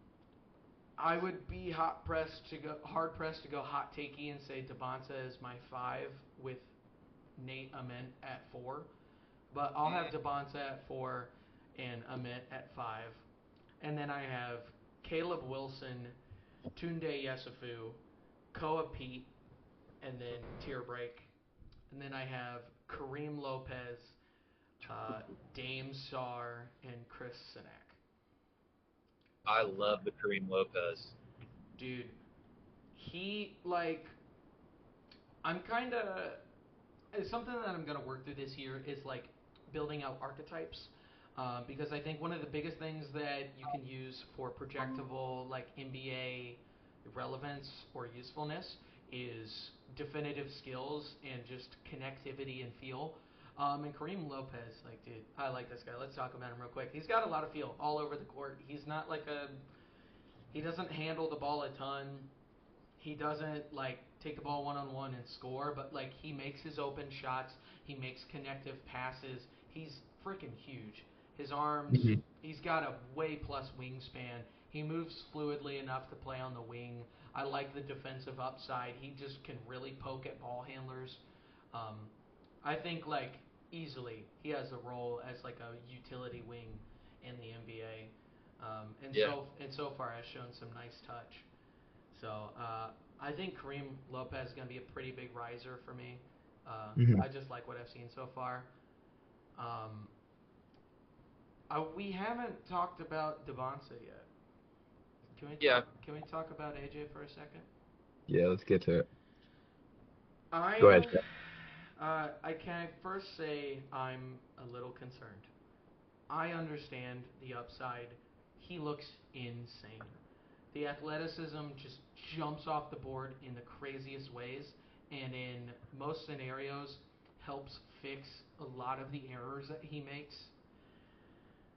I would be hard pressed to go hot takey and say Devonta is my 5 with Nate Ament at 4. But I'll have Devonta at 4 and Ament at 5. And then I have Caleb Wilson, Tunde Yesufu, Koa Pete, and then tier break. And then I have Kareem Lopez, Dame Sar, and Chris Sinek. I love the Kareem Lopez. Dude, he, like, I'm kind of it's something that I'm going to work through this year is like building out archetypes. Because I think one of the biggest things that you can use for projectable like NBA relevance or usefulness is definitive skills and just connectivity and feel. And Kareem Lopez, like, dude, I like this guy. Let's talk about him real quick. He's got a lot of feel all over the court. He's not like he doesn't handle the ball a ton. He doesn't like take the ball 1-on-1 and score, but like he makes his open shots, he makes connective passes. He's freaking huge. His arms, Hmm. he's got a way plus wingspan. He moves fluidly enough to play on the wing. I like the defensive upside. He just can really poke at ball handlers. Um, I think like easily he has a role as like a utility wing in the NBA, Yeah. and so far has shown some nice touch. So I think Kareem Lopez is going to be a pretty big riser for me. Hmm. I just like what I've seen so far. Um, we haven't talked about Devonta yet. Yeah. Can we talk about AJ for a second? Yeah, let's get to it. Go I'm. ahead, Jeff. I can first say I'm a little concerned. I understand the upside. He looks insane. The athleticism just jumps off the board in the craziest ways, and in most scenarios helps fix a lot of the errors that he makes.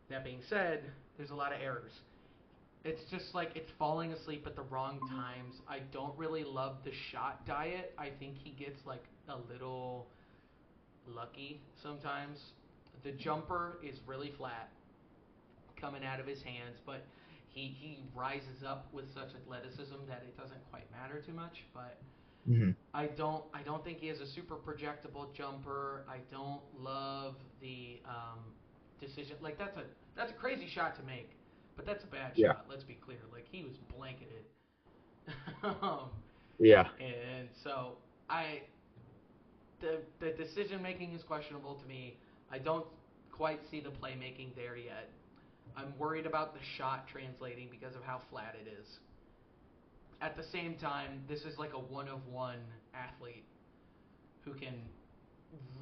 That being said, there's a lot of errors. It's just like it's falling asleep at the wrong times. I don't really love the shot diet. I think he gets like a little lucky sometimes. The jumper is really flat coming out of his hands, but he rises up with such athleticism that it doesn't quite matter too much. But Hmm. I don't think he has a super projectable jumper. I don't love the decision. Like that's a crazy shot to make, but that's a bad Yeah. shot. Let's be clear. Like he was blanketed, um, Yeah. and so I the decision making is questionable to me. I don't quite see the playmaking there yet. I'm worried about the shot translating because of how flat it is. At the same time, this is like a one of one athlete who can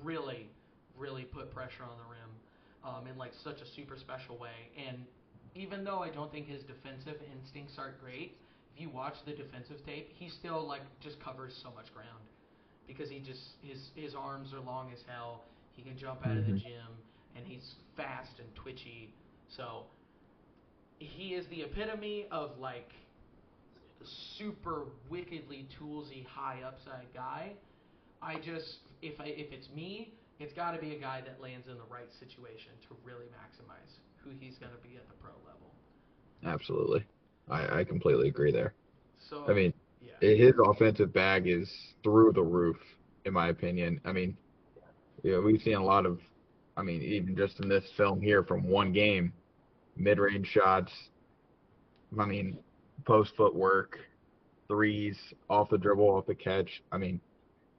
really, really put pressure on the rim in like such a super special way. And even though I don't think his defensive instincts aren't great, if you watch the defensive tape, he still like just covers so much ground because his arms are long as hell. He can jump out of the Hmm. gym and he's fast and twitchy. So he is the epitome of like super wickedly toolsy high upside guy. If it's me, it's got to be a guy that lands in the right situation to really maximize who he's going to be at the pro level. Absolutely. I completely agree there. I So mean, yeah, his offensive bag is through the roof, in my opinion. I mean, yeah, we've seen a lot of, I mean, even just in this film here from one game, mid-range shots, I mean, post footwork, threes, off the dribble, off the catch. I mean,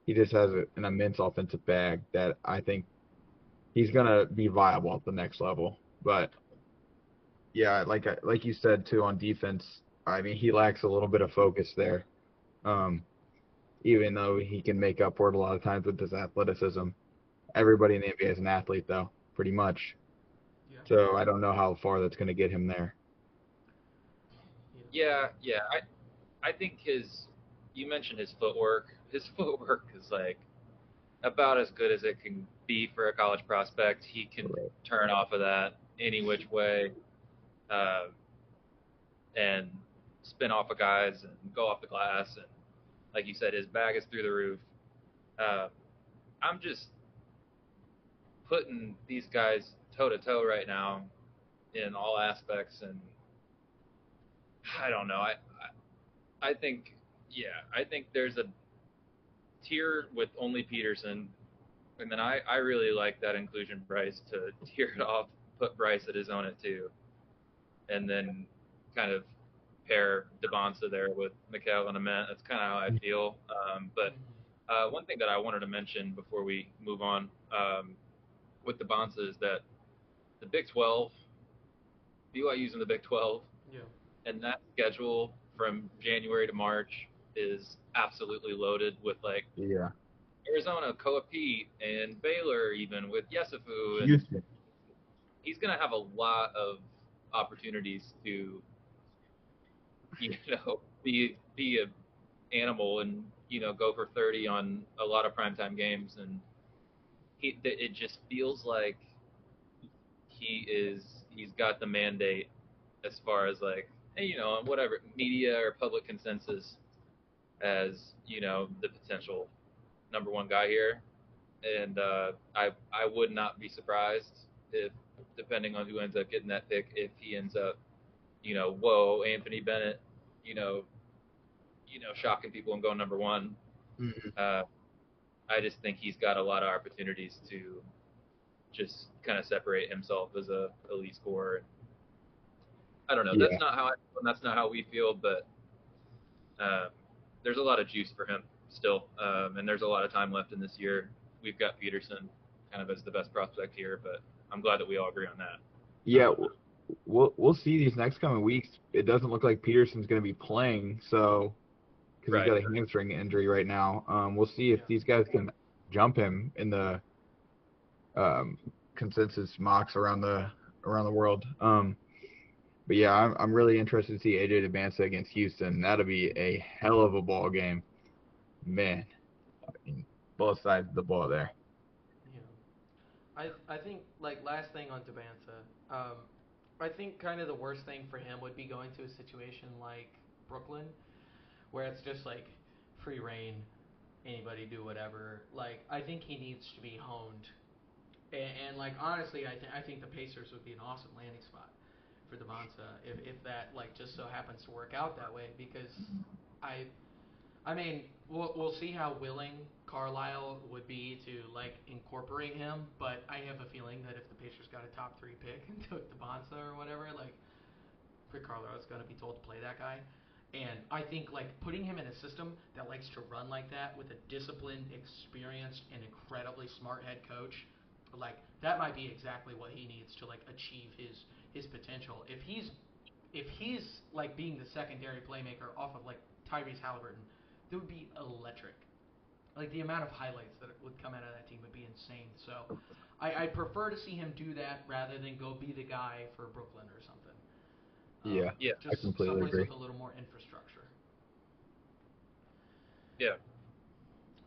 he just has an immense offensive bag that I think he's gonna be viable at the next level. But yeah, like you said too on defense, I mean, he lacks a little bit of focus there. Um, even though he can make up for it a lot of times with his athleticism. Everybody in the NBA is an athlete, though, pretty much. yeah, So I don't know how far that's going to get him there. yeah, Yeah. I think his. You mentioned his footwork. His footwork is like about as good as it can be for a college prospect. He can Right. turn off of that any which way, uh, and spin off of guys and go off the glass. And like you said, his bag is through the roof. Uh, I'm just putting these guys toe to toe right now in all aspects, and I don't know. I think I think there's a tier with only Peterson, and then I really like that inclusion Bryce to tier it off, put Bryce at his own at two, and then kind of pair Devonsa there with Mikal and Ament. That's kind of how I feel. But hmm one thing that I wanted to mention before we move on with Devonsa is that the Big 12, BYU's in the Big 12, yeah, and that schedule from January to March is absolutely loaded with like Yeah. Arizona, Koa Pete, and Baylor, even with Yesufu, and Houston. he's going to have a lot of opportunities to, be a animal and go for 30 on a lot of primetime games, and it just feels like he's got the mandate as far as like hey, whatever media or public consensus as the potential number one guy here, and I would not be surprised if, depending on who ends up getting that pick, if he ends up, whoa, Anthony Bennett, you know, shocking people and going number one. Mhm. Uh, I just think he's got a lot of opportunities to just kind of separate himself as a elite scorer. I don't know. That's Yeah. not how I feel, and that's not how we feel, but um, there's a lot of juice for him still, and there's a lot of time left in this year. We've got Peterson kind of as the best prospect here, but I'm glad that we all agree on that. Yeah. Um, We'll see these next coming weeks. It doesn't look like Peterson's going to be playing, so because he's right. got a hamstring injury right now. We'll see if yeah. these guys can jump him in the um, consensus mocks around the world. But yeah, I'm really interested to see AJ Demancey against Houston. That'll be a hell of a ball game, man. I mean, both sides of the ball there. Yeah. I think like last thing on Tabanza, I think kind of the worst thing for him would be going to a situation like Brooklyn, where it's just like free reign, anybody do whatever. Like I think he needs to be honed, and like honestly, I think the Pacers would be an awesome landing spot for Devonta if that like just so happens to work out that way because I I mean, we'll see how willing Carlisle would be to like incorporate him, but I have a feeling that if the Pacers got a top three pick and took Bonsa or whatever, like Rick Carlisle is going to be told to play that guy. And I think like putting him in a system that likes to run like that with a disciplined, experienced, and incredibly smart head coach, like that might be exactly what he needs to like achieve his potential. If he's like being the secondary playmaker off of like Tyrese Halliburton, it would be electric. Like the amount of highlights that would come out of that team would be insane. So I prefer to see him do that rather than go be the guy for Brooklyn or something. Yeah, Yeah. I Just completely someplace agree. with a little more infrastructure. Yeah.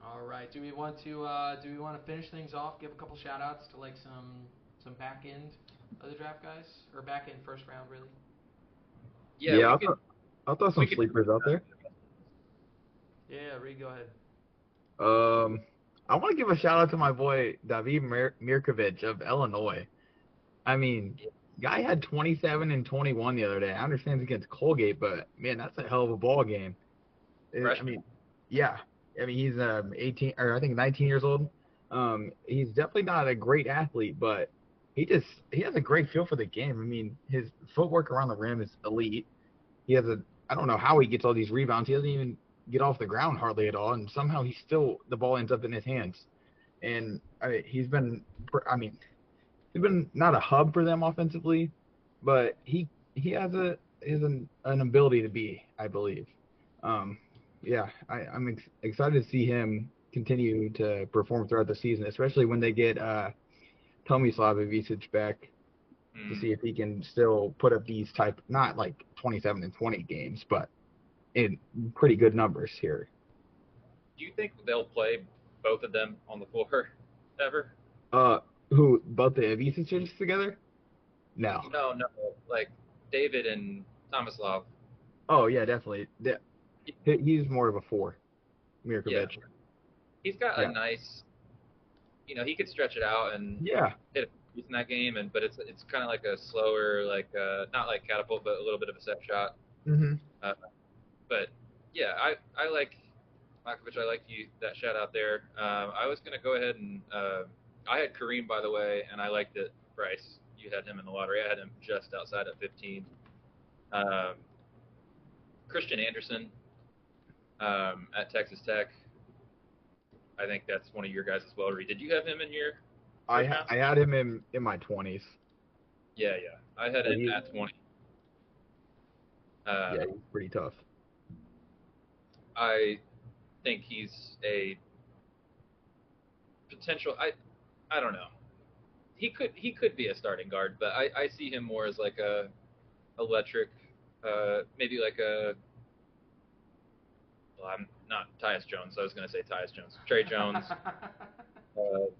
All right. Do we want to finish things off? Give a couple shout outs to like some back end of the draft guys or back end first round really. Yeah. Yeah, We could. I'll throw We some could. sleepers out there. Yeah, Reed, go ahead. Um, I want to give a shout out to my boy David Mirkovic of Illinois. I mean, guy had 27 and 21 the other day. I understand it's against Colgate, but man, that's a hell of a ball game. I Freshman. mean, yeah. I mean, he's 18 or I think 19 years old. He's definitely not a great athlete, but he has a great feel for the game. I mean, his footwork around the rim is elite. He has a I don't know how he gets all these rebounds. He doesn't even get off the ground hardly at all, and somehow the ball ends up in his hands. And I mean, he's been not a hub for them offensively, but he has an ability to be, I believe. Um, yeah, I'm excited to see him continue to perform throughout the season, especially when they get Tomislav Ivic back to Mm. see if he can still put up these type not like 27 and 20 games, but in pretty good numbers here. Do you think they'll play both of them on the floor ever? Uh, who both the Ivic's together? No. No, no. Like David and Tomislav. Oh yeah, definitely. He's more of a four, Yeah, Mirkovic. he's got a Yeah. nice. He could stretch it out and Yeah. hit a piece in that game, and but it's kind of like a slower, like not like catapult, but a little bit of a step shot. Mhm. Uh, but yeah, I like Malkovich. I like you that shout out there. I was gonna go ahead and I had Kareem, by the way, and I liked it. Bryce, you had him in the lottery. I had him just outside at 15. Um, Christian Anderson at Texas Tech. I think that's one of your guys as well. Reed, did you have him in your first round? I had him in my 20s. Yeah, yeah. I had But him at 20. yeah, Um, he's pretty tough. I think he's a potential. I don't know. He could be a starting guard, but I see him more as like a electric, maybe like a. Well, I'm not Tyus Jones. I was gonna say Tyus Jones, Trey Jones type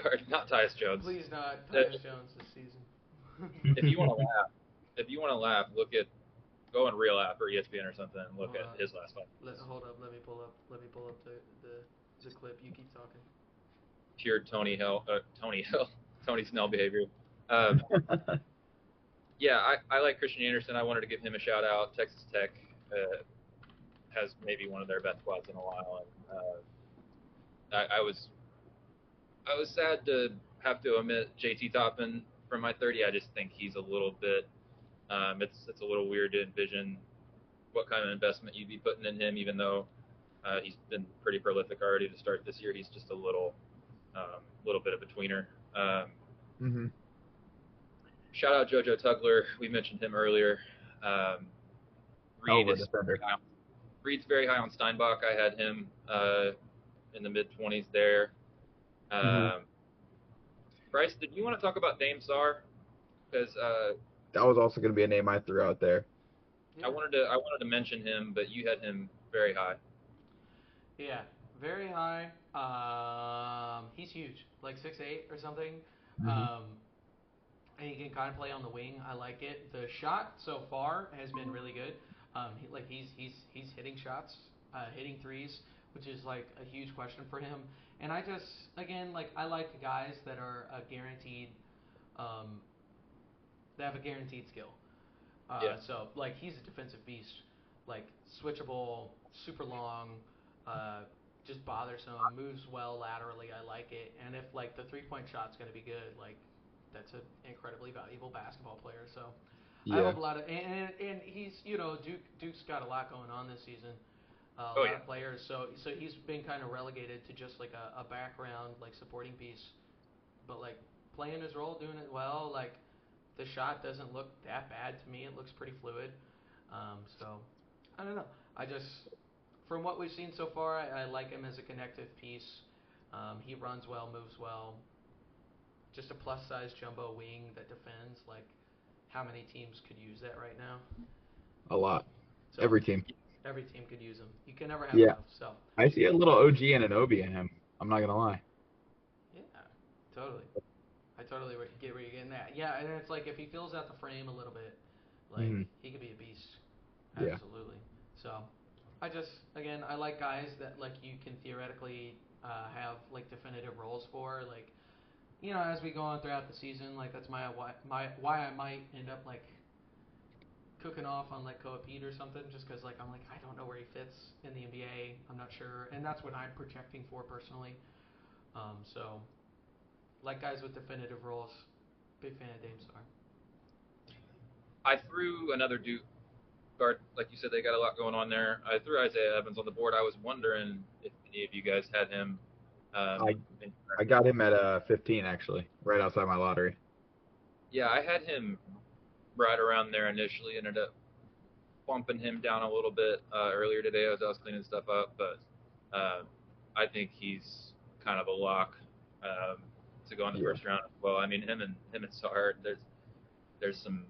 guard, not Tyus Jones. Please not Uh, Tyus Jones this season. if you want to laugh, look at go on Real App or ESPN or something and look Hold at on. his last five. Hold up. Let me pull up the clip. You keep talking. Pure Tony Hill, Tony Snell behavior. Um, yeah, I like Christian Anderson. I wanted to give him a shout out. Texas Tech has maybe one of their best squads in a while, and I was sad to have to omit JT Toppin from my 30. I just think he's a little bit. It's a little weird to envision what kind of investment you'd be putting in him, even though he's been pretty prolific already to start this year. He's just a little bit of a tweener. Mhm. Shout out JoJo Tugler. We mentioned him earlier. Um, Hell Reed of a is defender. Reed's very high on Steinbach. I had him in the mid 20s there. Mhm. Um, Bryce, did you want to talk about Dame Sar? Because That was also going to be a name I threw out there. Yeah. I wanted to mention him, but you had him very high. Yeah. Very high. He's huge, like 6'8" or something. Mhm. Um, and he can kind of play on the wing. I like it. The shot so far has been really good. He's hitting shots, hitting threes, which is like a huge question for him. And I just again like I like guys that are guaranteed, um, they have a guaranteed skill. Yeah, So like he's a defensive beast, like switchable, super long, uh, just bothersome, moves well laterally. I like it. And if like the 3 point shot's gonna be good, like that's an incredibly valuable basketball player. So I Yeah. hope a lot of and he's Duke's got a lot going on this season. A oh lot yeah, of players, so he's been kind of relegated to just like a background like supporting piece, but like playing his role, doing it well. Like the shot doesn't look that bad to me. It looks pretty fluid. So I don't know. I just from what we've seen so far, I like him as a connective piece. He runs well, moves well. Just a plus size jumbo wing that defends. Like how many teams could use that right now? A lot. So Every team. every team could use him. You can never have Yeah. enough. So I see a little OG and an Obi in him. I'm not going to lie. yeah, totally. I totally get where you're getting at. Yeah, and it's like if he fills out the frame a little bit, like Mhm. he could be a beast. Yeah. Absolutely. So, I just again I like guys that like you can theoretically have like definitive roles for. Like as we go on throughout the season, like that's why I might end up like cooking off on like Koa Pete or something, just because like I'm like I don't know where he fits in the NBA. I'm not sure, and that's what I'm projecting for personally. So like guys with definitive roles, big fan of Dame Star. I threw another Duke guard, like you said, they got a lot going on there. I threw Isaiah Evans on the board. I was wondering if any of you guys had him. I I got him at 15 actually, right outside my lottery. Yeah, I had him right around there initially. Ended up bumping him down a little bit earlier today as I was cleaning stuff up, but I think he's kind of a lock to go in the Yeah. first round as well. I mean, him and Sar, there's some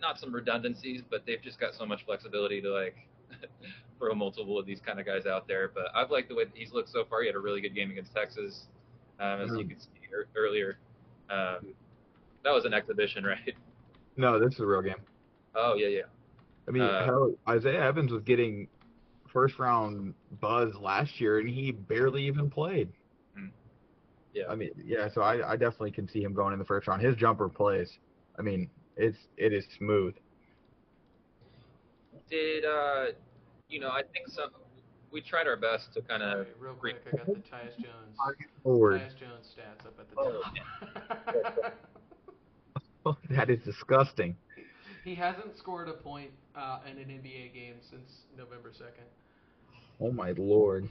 not some redundancies, but they've just got so much flexibility to like throw multiple of these kind of guys out there. But I've liked the way that he's looked so far. He had a really good game against Texas, as you could see earlier. That was an exhibition, right? No, this is a real game. Oh yeah. I mean, hell, Isaiah Evans was getting first round buzz last year, and he barely even played. Yeah. I mean, yeah. So I definitely can see him going in the first round. His jumper plays. I mean, it is smooth. Did I think we tried our best to kind of Real quick, I got the Tyus Jones Forward. Tyus Jones stats up at the top. Oh, that is disgusting. He hasn't scored a point in an NBA game since November 2nd. Oh my lord.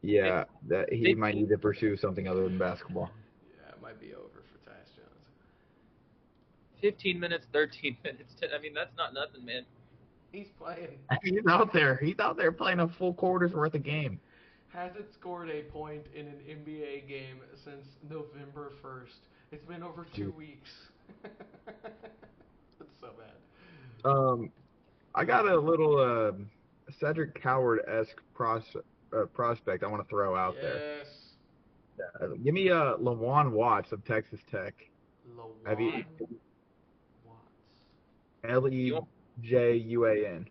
Yeah, that he might need to pursue something other than basketball. Yeah, it might be over for Tyus Jones. 15 minutes, 13 minutes. I mean, that's not nothing, man. He's playing. He's out there. He's out there playing a full quarter's worth of game. Hasn't scored a point in an NBA game since November 1st. It's been over 2 weeks. It's so bad. I got a little Cedric Coward-esque prospect I want to throw out there. Yes. Give me Lawan Watts of Texas Tech. Lawan Watts. Lejuan.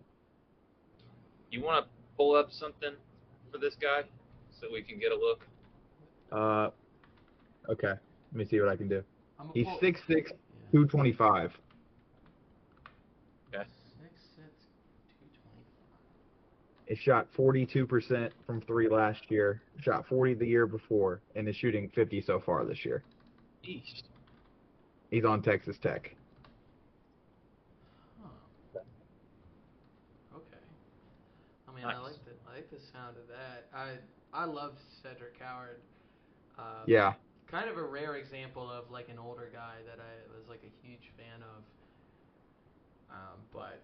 You want to pull up something for this guy so we can get a look? Okay. Let me see what I can do. He's 6'6", Yeah. 225. Okay. 6'6", 225. It shot 42% from three last year, shot 40 the year before, and is shooting 50 so far this year. East. He's on Texas Tech. Huh. Okay. I mean, Nice. I like the sound of that. I love Cedric Coward. Yeah. Kind of a rare example of like an older guy that I was like a huge fan of. But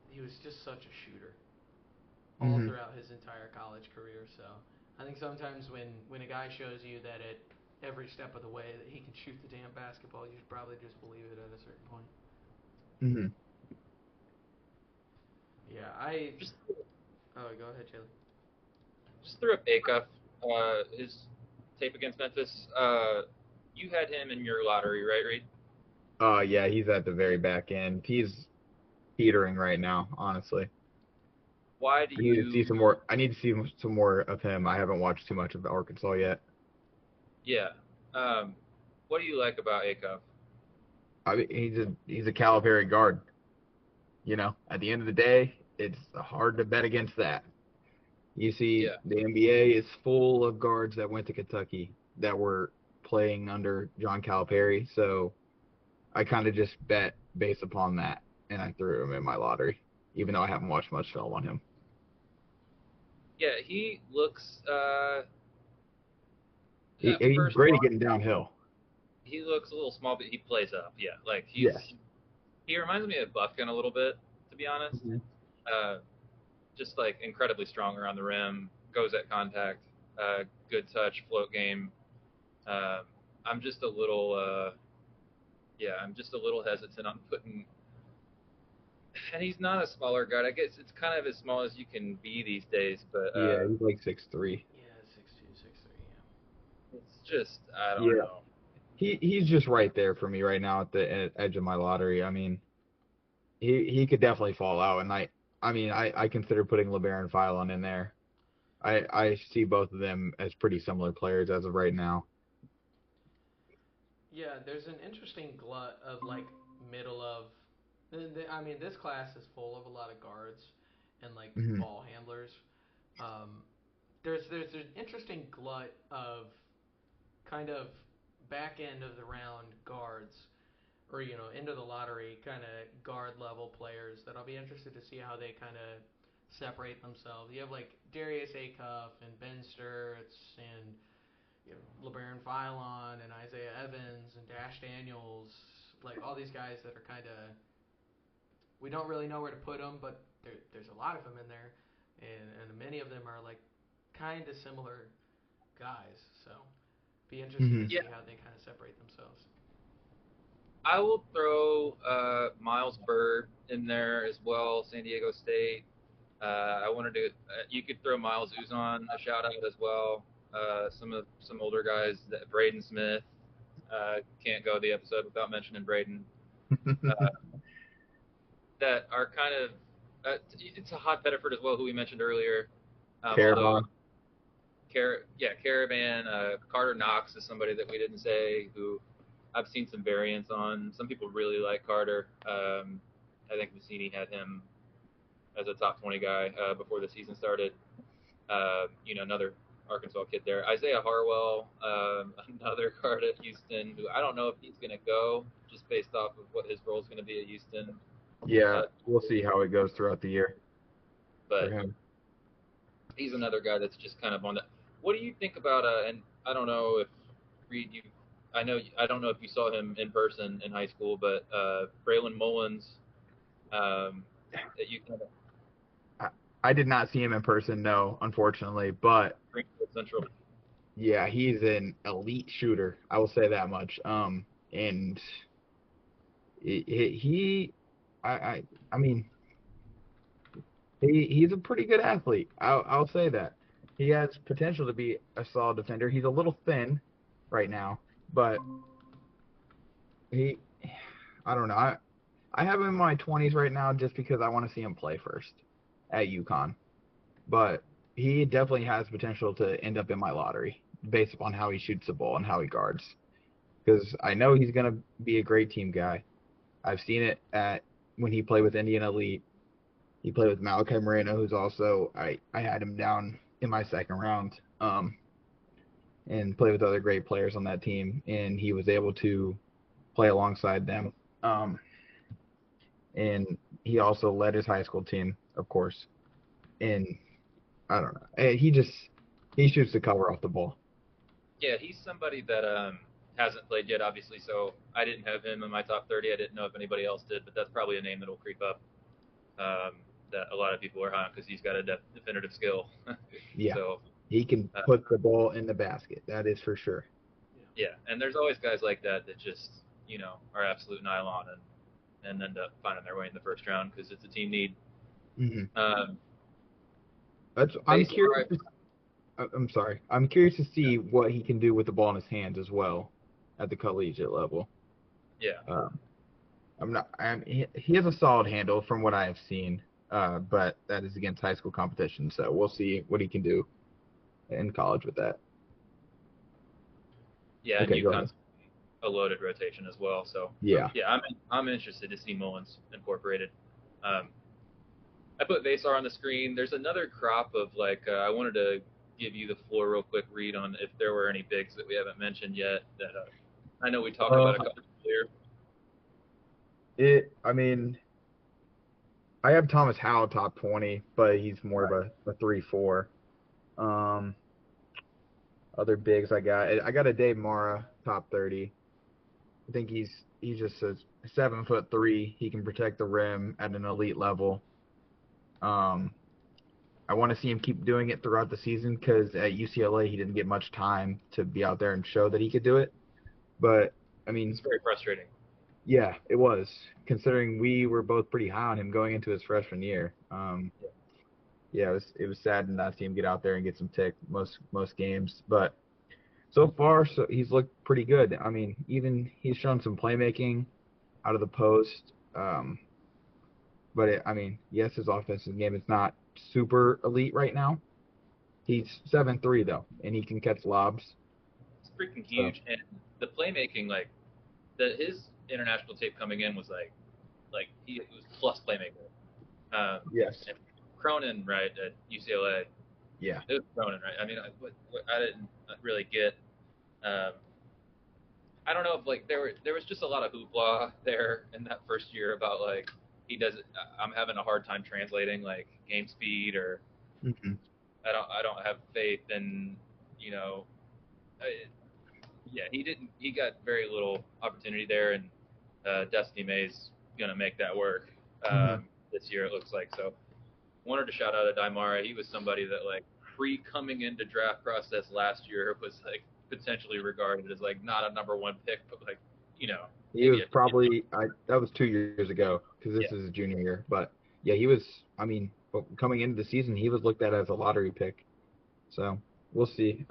he was just such a shooter all throughout his entire college career. So I think sometimes when a guy shows you that at every step of the way that he can shoot the damn basketball, you should probably just believe it at a certain point. Yeah, go ahead, Chili. Just threw up Acuff, his tape against Memphis. You had him in your lottery, right, Reed? Yeah, he's at the very back end. He's teetering right now, honestly. Why do you? I need to see some more. I need to see some more of him. I haven't watched too much of Arkansas yet. Yeah. What do you like about Acuff? I mean, he's a Calipari guard. At the end of the day, it's hard to bet against that. You see, the NBA is full of guards that went to Kentucky that were playing under John Calipari, so I kind of just bet based upon that, and I threw him in my lottery, even though I haven't watched much film on him. Yeah, he looks. He's great at getting downhill. He looks a little small, but he plays up. Yeah, like he reminds me of Buffkin a little bit, to be honest. Just like incredibly strong around the rim, goes at contact, good touch, float game. I'm just a little hesitant on putting. And he's not a smaller guy. I guess it's kind of as small as you can be these days, but yeah, he's like 6'3". Yeah, 6'2", 6'3", yeah. It's just I don't know. He's just right there for me right now at the edge of my lottery. I mean, he could definitely fall out, and I consider putting LeBaron Philon in there. I see both of them as pretty similar players as of right now. Yeah, there's an interesting glut of like middle of. I mean, this class is full of a lot of guards and like Hmm. ball handlers. Um, there's an interesting glut of kind of back end of the round guards, or into the lottery kind of guard level players that I'll be interested to see how they kind of separate themselves. You have like Darius Acuff and Ben Sturts and LeBaron Philon and Isaiah Evans and Dash Daniels, like all these guys that are kind of, we don't really know where to put them, but there's a lot of them in there, and many of them are like kind of similar guys. So be interested Hmm. to Yeah, see how they kind of separate themselves. I will throw Miles Bird in there as well. San Diego State. I wanted to. You could throw Miles Uzon a shout out as well. Some older guys, Braden Smith. Can't go the episode without mentioning Braden. Uh, that are kind of. It's a hot Bedford as well, who we mentioned earlier. Although Caravan. Caravan. Carter Knox is somebody that we didn't say who I've seen some variants on. Some people really like Carter. I think Vicini had him as a top 20 guy before the season started. Another Arkansas kid there. Isaiah Harwell, another guard at Houston, who I don't know if he's going to go just based off of what his role is going to be at Houston. Yeah, Uh, we'll see how it goes throughout the year for but him. he's another guy that's just kind of on that. What do you think about? And I don't know if Reed, I don't know if you saw him in person in high school, but Braylon Mullins, that you kind of I, I did not see him in person, no, unfortunately, but Greenfield Central. yeah, he's an elite shooter. I will say that much. And he I mean, he's a pretty good athlete. I'll say that. He has potential to be a solid defender. He's a little thin right now, but he, I don't know. I have him in my 20s right now just because I want to see him play first at UConn. But he definitely has potential to end up in my lottery based upon how he shoots the ball and how he guards. Because I know he's going to be a great team guy. I've seen it at when he played with Indian Elite. He played with Malachi Moreno, who's also I had him down in my second round, and played with other great players on that team, and he was able to play alongside them. Um, and he also led his high school team, of course. And I don't know, he shoots the cover off the ball. Yeah, he's somebody that hasn't played yet, obviously. So I didn't have him in my top 30. I didn't know if anybody else did, but that's probably a name that will creep up. That a lot of people are high on because he's got a definitive skill. Yeah, So he can uh, put the ball in the basket. That is for sure. yeah, and there's always guys like that that just are absolute nylon and end up finding their way in the first round because it's a team need. Hmm. Um, I'm base, all curious. right, I'm sorry. I'm curious to see what he can do with the ball in his hands as well at the collegiate level. yeah, Um, I'm not. He has a solid handle from what I have seen, but that is against high school competition, so we'll see what he can do in college with that. yeah, and Okay, go ahead. UConn's a loaded rotation as well. So Yeah. yeah, I'm interested to see Mullins incorporated. Um, I put Vasar on the screen. There's another crop of I wanted to give you the floor real quick, read on if there were any bigs that we haven't mentioned yet. That I know we talked Uh, about a couple earlier. I mean, I have Thomas Howell top 20, but he's more of a 3-4. Um, Other bigs I got a Dave Mara top 30. I think he's just a 7'3". He can protect the rim at an elite level. Um, I want to see him keep doing it throughout the season because at UCLA he didn't get much time to be out there and show that he could do it. But I It's mean, very frustrating. yeah, it was considering we were both pretty high on him going into his freshman year. Yeah, it was sad to not see him get out there and get some tick most games, but so far so he's looked pretty good. I mean, even he's shown some playmaking out of the post. But I mean, yes, his offensive game is not super elite right now. He's 7'3" though, and he can catch lobs. It's freaking So huge, and the playmaking, like his international tape coming in was he it was plus playmaker. yes, And Cronin, right, at UCLA, yeah. it was Cronin, right? I mean, what I didn't really get. Um, I don't know if there was just a lot of hoopla there in that first year about like he doesn't. I'm having a hard time translating like game speed, or Hmm. I don't have faith in you know. I, yeah, he didn't. He got very little opportunity there, and Destiny May's gonna make that work Hmm. this year. It looks like so. Wanted to shout out to Daimara. He was somebody that like pre coming into draft process last year was like potentially regarded as like not a number one pick, but like He maybe was a probably that was 2 years ago because yeah. this is his junior year. But yeah, he was. I mean, coming into the season, he was looked at as a lottery pick. So we'll see.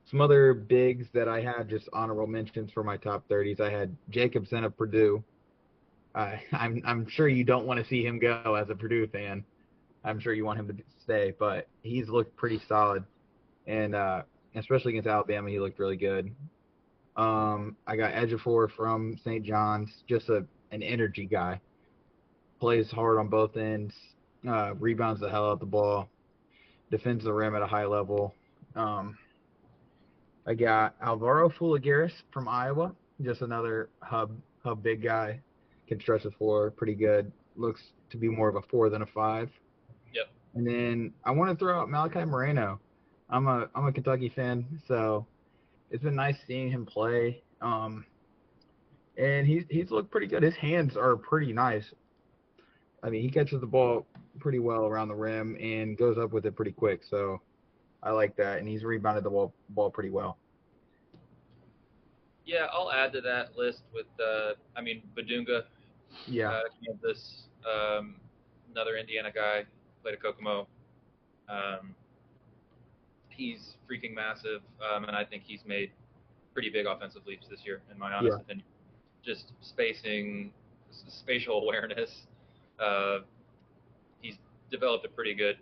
Some other bigs that I had just honorable mentions for my top 30s. I had Jacobson of Purdue. I'm sure you don't want to see him go as a Purdue fan. I'm sure you want him to stay, but he's looked pretty solid, and especially against Alabama, he looked really good. I got Ejiofor from St. John's, just an energy guy. Plays hard on both ends, rebounds the hell out the ball, defends the rim at a high level. Um, I got Alvaro Fulagaris from Iowa, just another hub big guy. Can stretch the floor pretty good. Looks to be more of a four than a five. Yep. And then I want to throw out Malachi Moreno. I'm a Kentucky fan, so it's been nice seeing him play. And he's looked pretty good. His hands are pretty nice. I mean, he catches the ball pretty well around the rim and goes up with it pretty quick. So I like that, and he's rebounded the ball pretty well. Yeah, I'll add to that list with I mean Badunga, Yeah, Kansas, another Indiana guy, played at Kokomo. Um, he's freaking massive, and I think he's made pretty big offensive leaps this year, in my honest yeah, opinion. Just spacing, spatial awareness. Uh, he's developed a pretty good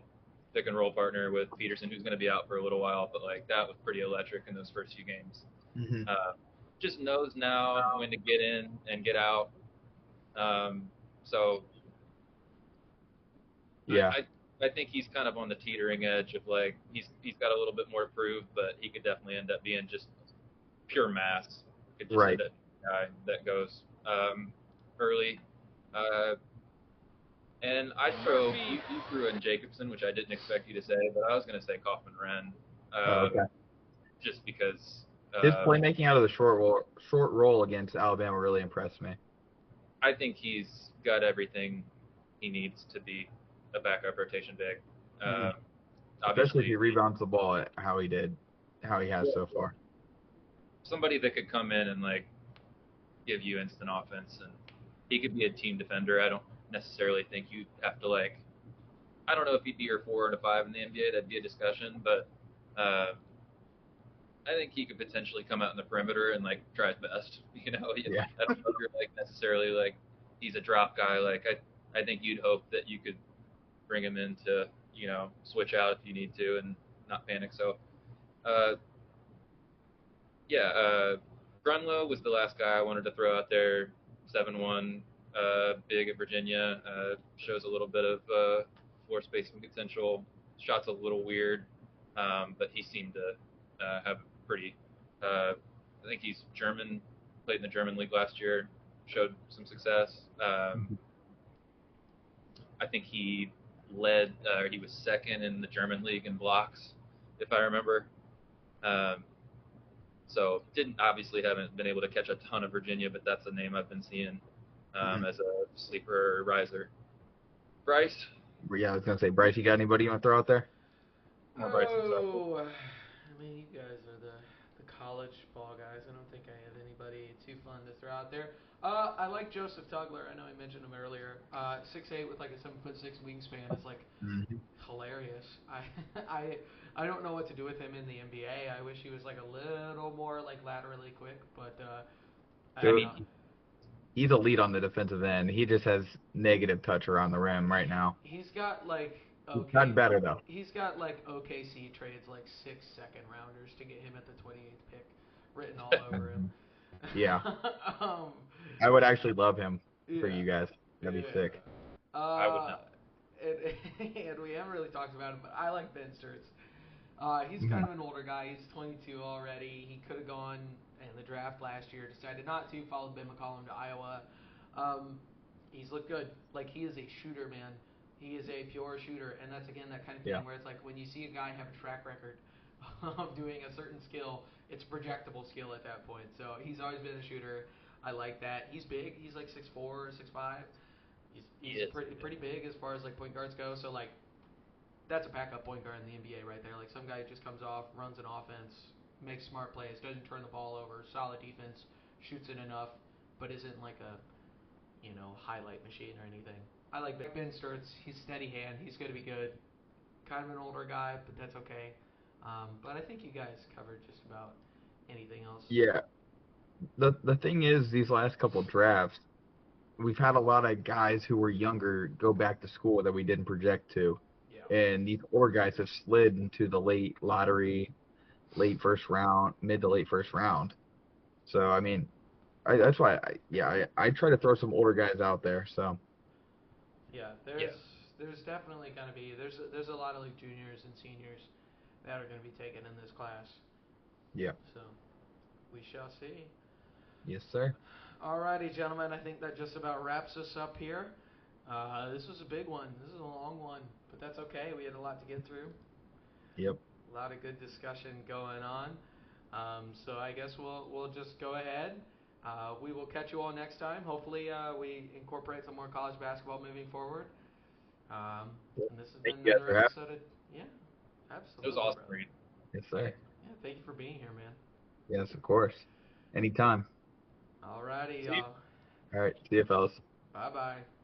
pick and roll partner with Peterson, who's going to be out for a little while, but like that was pretty electric in those first few games. hmm Uh, just knows now when to get in and get out. So yeah, I think he's kind of on the teetering edge of like he's got a little bit more to prove, but he could definitely end up being just pure mass. Could just right. end up a guy that goes early. Uh, and I throw you threw in Jacobson, which I didn't expect you to say, but I was going to say Kaufman Wren, Oh, okay. just because His um, playmaking out of the short roll against Alabama really impressed me. I think he's got everything he needs to be a backup rotation big. Hmm. Um, Especially if he obviously, rebounds the ball at how he has so far. somebody that could come in and like give you instant offense, and he could be a team defender. I don't necessarily think you have to like. I don't know if he'd be your 4 or 5 in the NBA. That'd be a discussion, but uh, I think he could potentially come out in the perimeter and like try his best. You know, Yeah, I don't know if you're like necessarily like he's a drop guy. Like I think you'd hope that you could bring him in to switch out if you need to and not panic. So uh, yeah, Grunlow was the last guy I wanted to throw out there. 7'1", big at Virginia. Shows a little bit of floor spacing potential. Shot's a little weird, but he seemed to have pretty. I think he's German. Played in the German league last year. Showed some success. I think he led. He was second in the German league in blocks, if I remember. Um, so didn't obviously haven't been able to catch a ton of Virginia, but that's a name I've been seeing hmm as a sleeper riser. Bryce, yeah. I was gonna say, Bryce, you got anybody you want to throw out there? more Bryce's up. Oh, I mean, you guys are the college ball guys. I don't think I have anybody too fun to throw out there. I like Joseph Tugler. I know I mentioned him earlier. 6'8" with like a 7'6" wingspan is like Hmm. hilarious. I don't know what to do with him in the NBA. I wish he was like a little more like laterally quick, but I I don't So mean, know. he's elite on the defensive end. He just has negative touch around the rim right now. He's got like He's gotten Okay, better though. he's got like OKC trades like 6 second rounders to get him at the 28th pick written all over him. Mhm. Yeah, um, I would actually love him for yeah, you guys. That'd be sick. yeah. I would not. And we haven't really talked about him, but I like Ben Sturts. He's kind Mhm. of an older guy. He's 22 already. He could have gone in the draft last year, decided not to. Followed Ben McCollum to Iowa. Um, he's looked good. Like he is a shooter, man. He is a pure shooter, and that's again that kind of Yeah, thing where it's like when you see a guy have a track record of doing a certain skill, it's projectable skill at that point. So he's always been a shooter. I like that. He's big. He's like 6'4", 6'5". He He's is. pretty big as far as like point guards go. So like that's a backup point guard in the NBA right there. Like some guy who just comes off, runs an offense, makes smart plays, doesn't turn the ball over, solid defense, shoots it enough, but isn't like a highlight machine or anything. I like Ben Sturts. He's steady hand. He's going to be good. Kind of an older guy, but that's okay. But I think you guys covered just about anything else. yeah. The thing is, these last couple drafts, we've had a lot of guys who were younger go back to school that we didn't project to, Yeah. and these older guys have slid into the late lottery, late first round, mid to late first round. So I mean, that's why I try to throw some older guys out there. So Yeah. Yeah. There's definitely going to be there's a lot of like juniors and seniors that are going to be taken in this class. yeah, So we shall see. yes sir. Alrighty, gentlemen. I think that just about wraps us up here. This was a big one. This is a long one, but that's okay. We had a lot to get through. Yep. A lot of good discussion going on. So I guess we'll just go ahead. We will catch you all next time. Hopefully, we incorporate some more college basketball moving forward. And this has Thank been you guys another for having. episode of yeah, It was absolutely, awesome, brother. Reed. Yes sir. Yeah, thank you for being here, man. Yes, of course. Anytime. Alrighty, See you. y'all. All right. See you, fellas. Bye bye.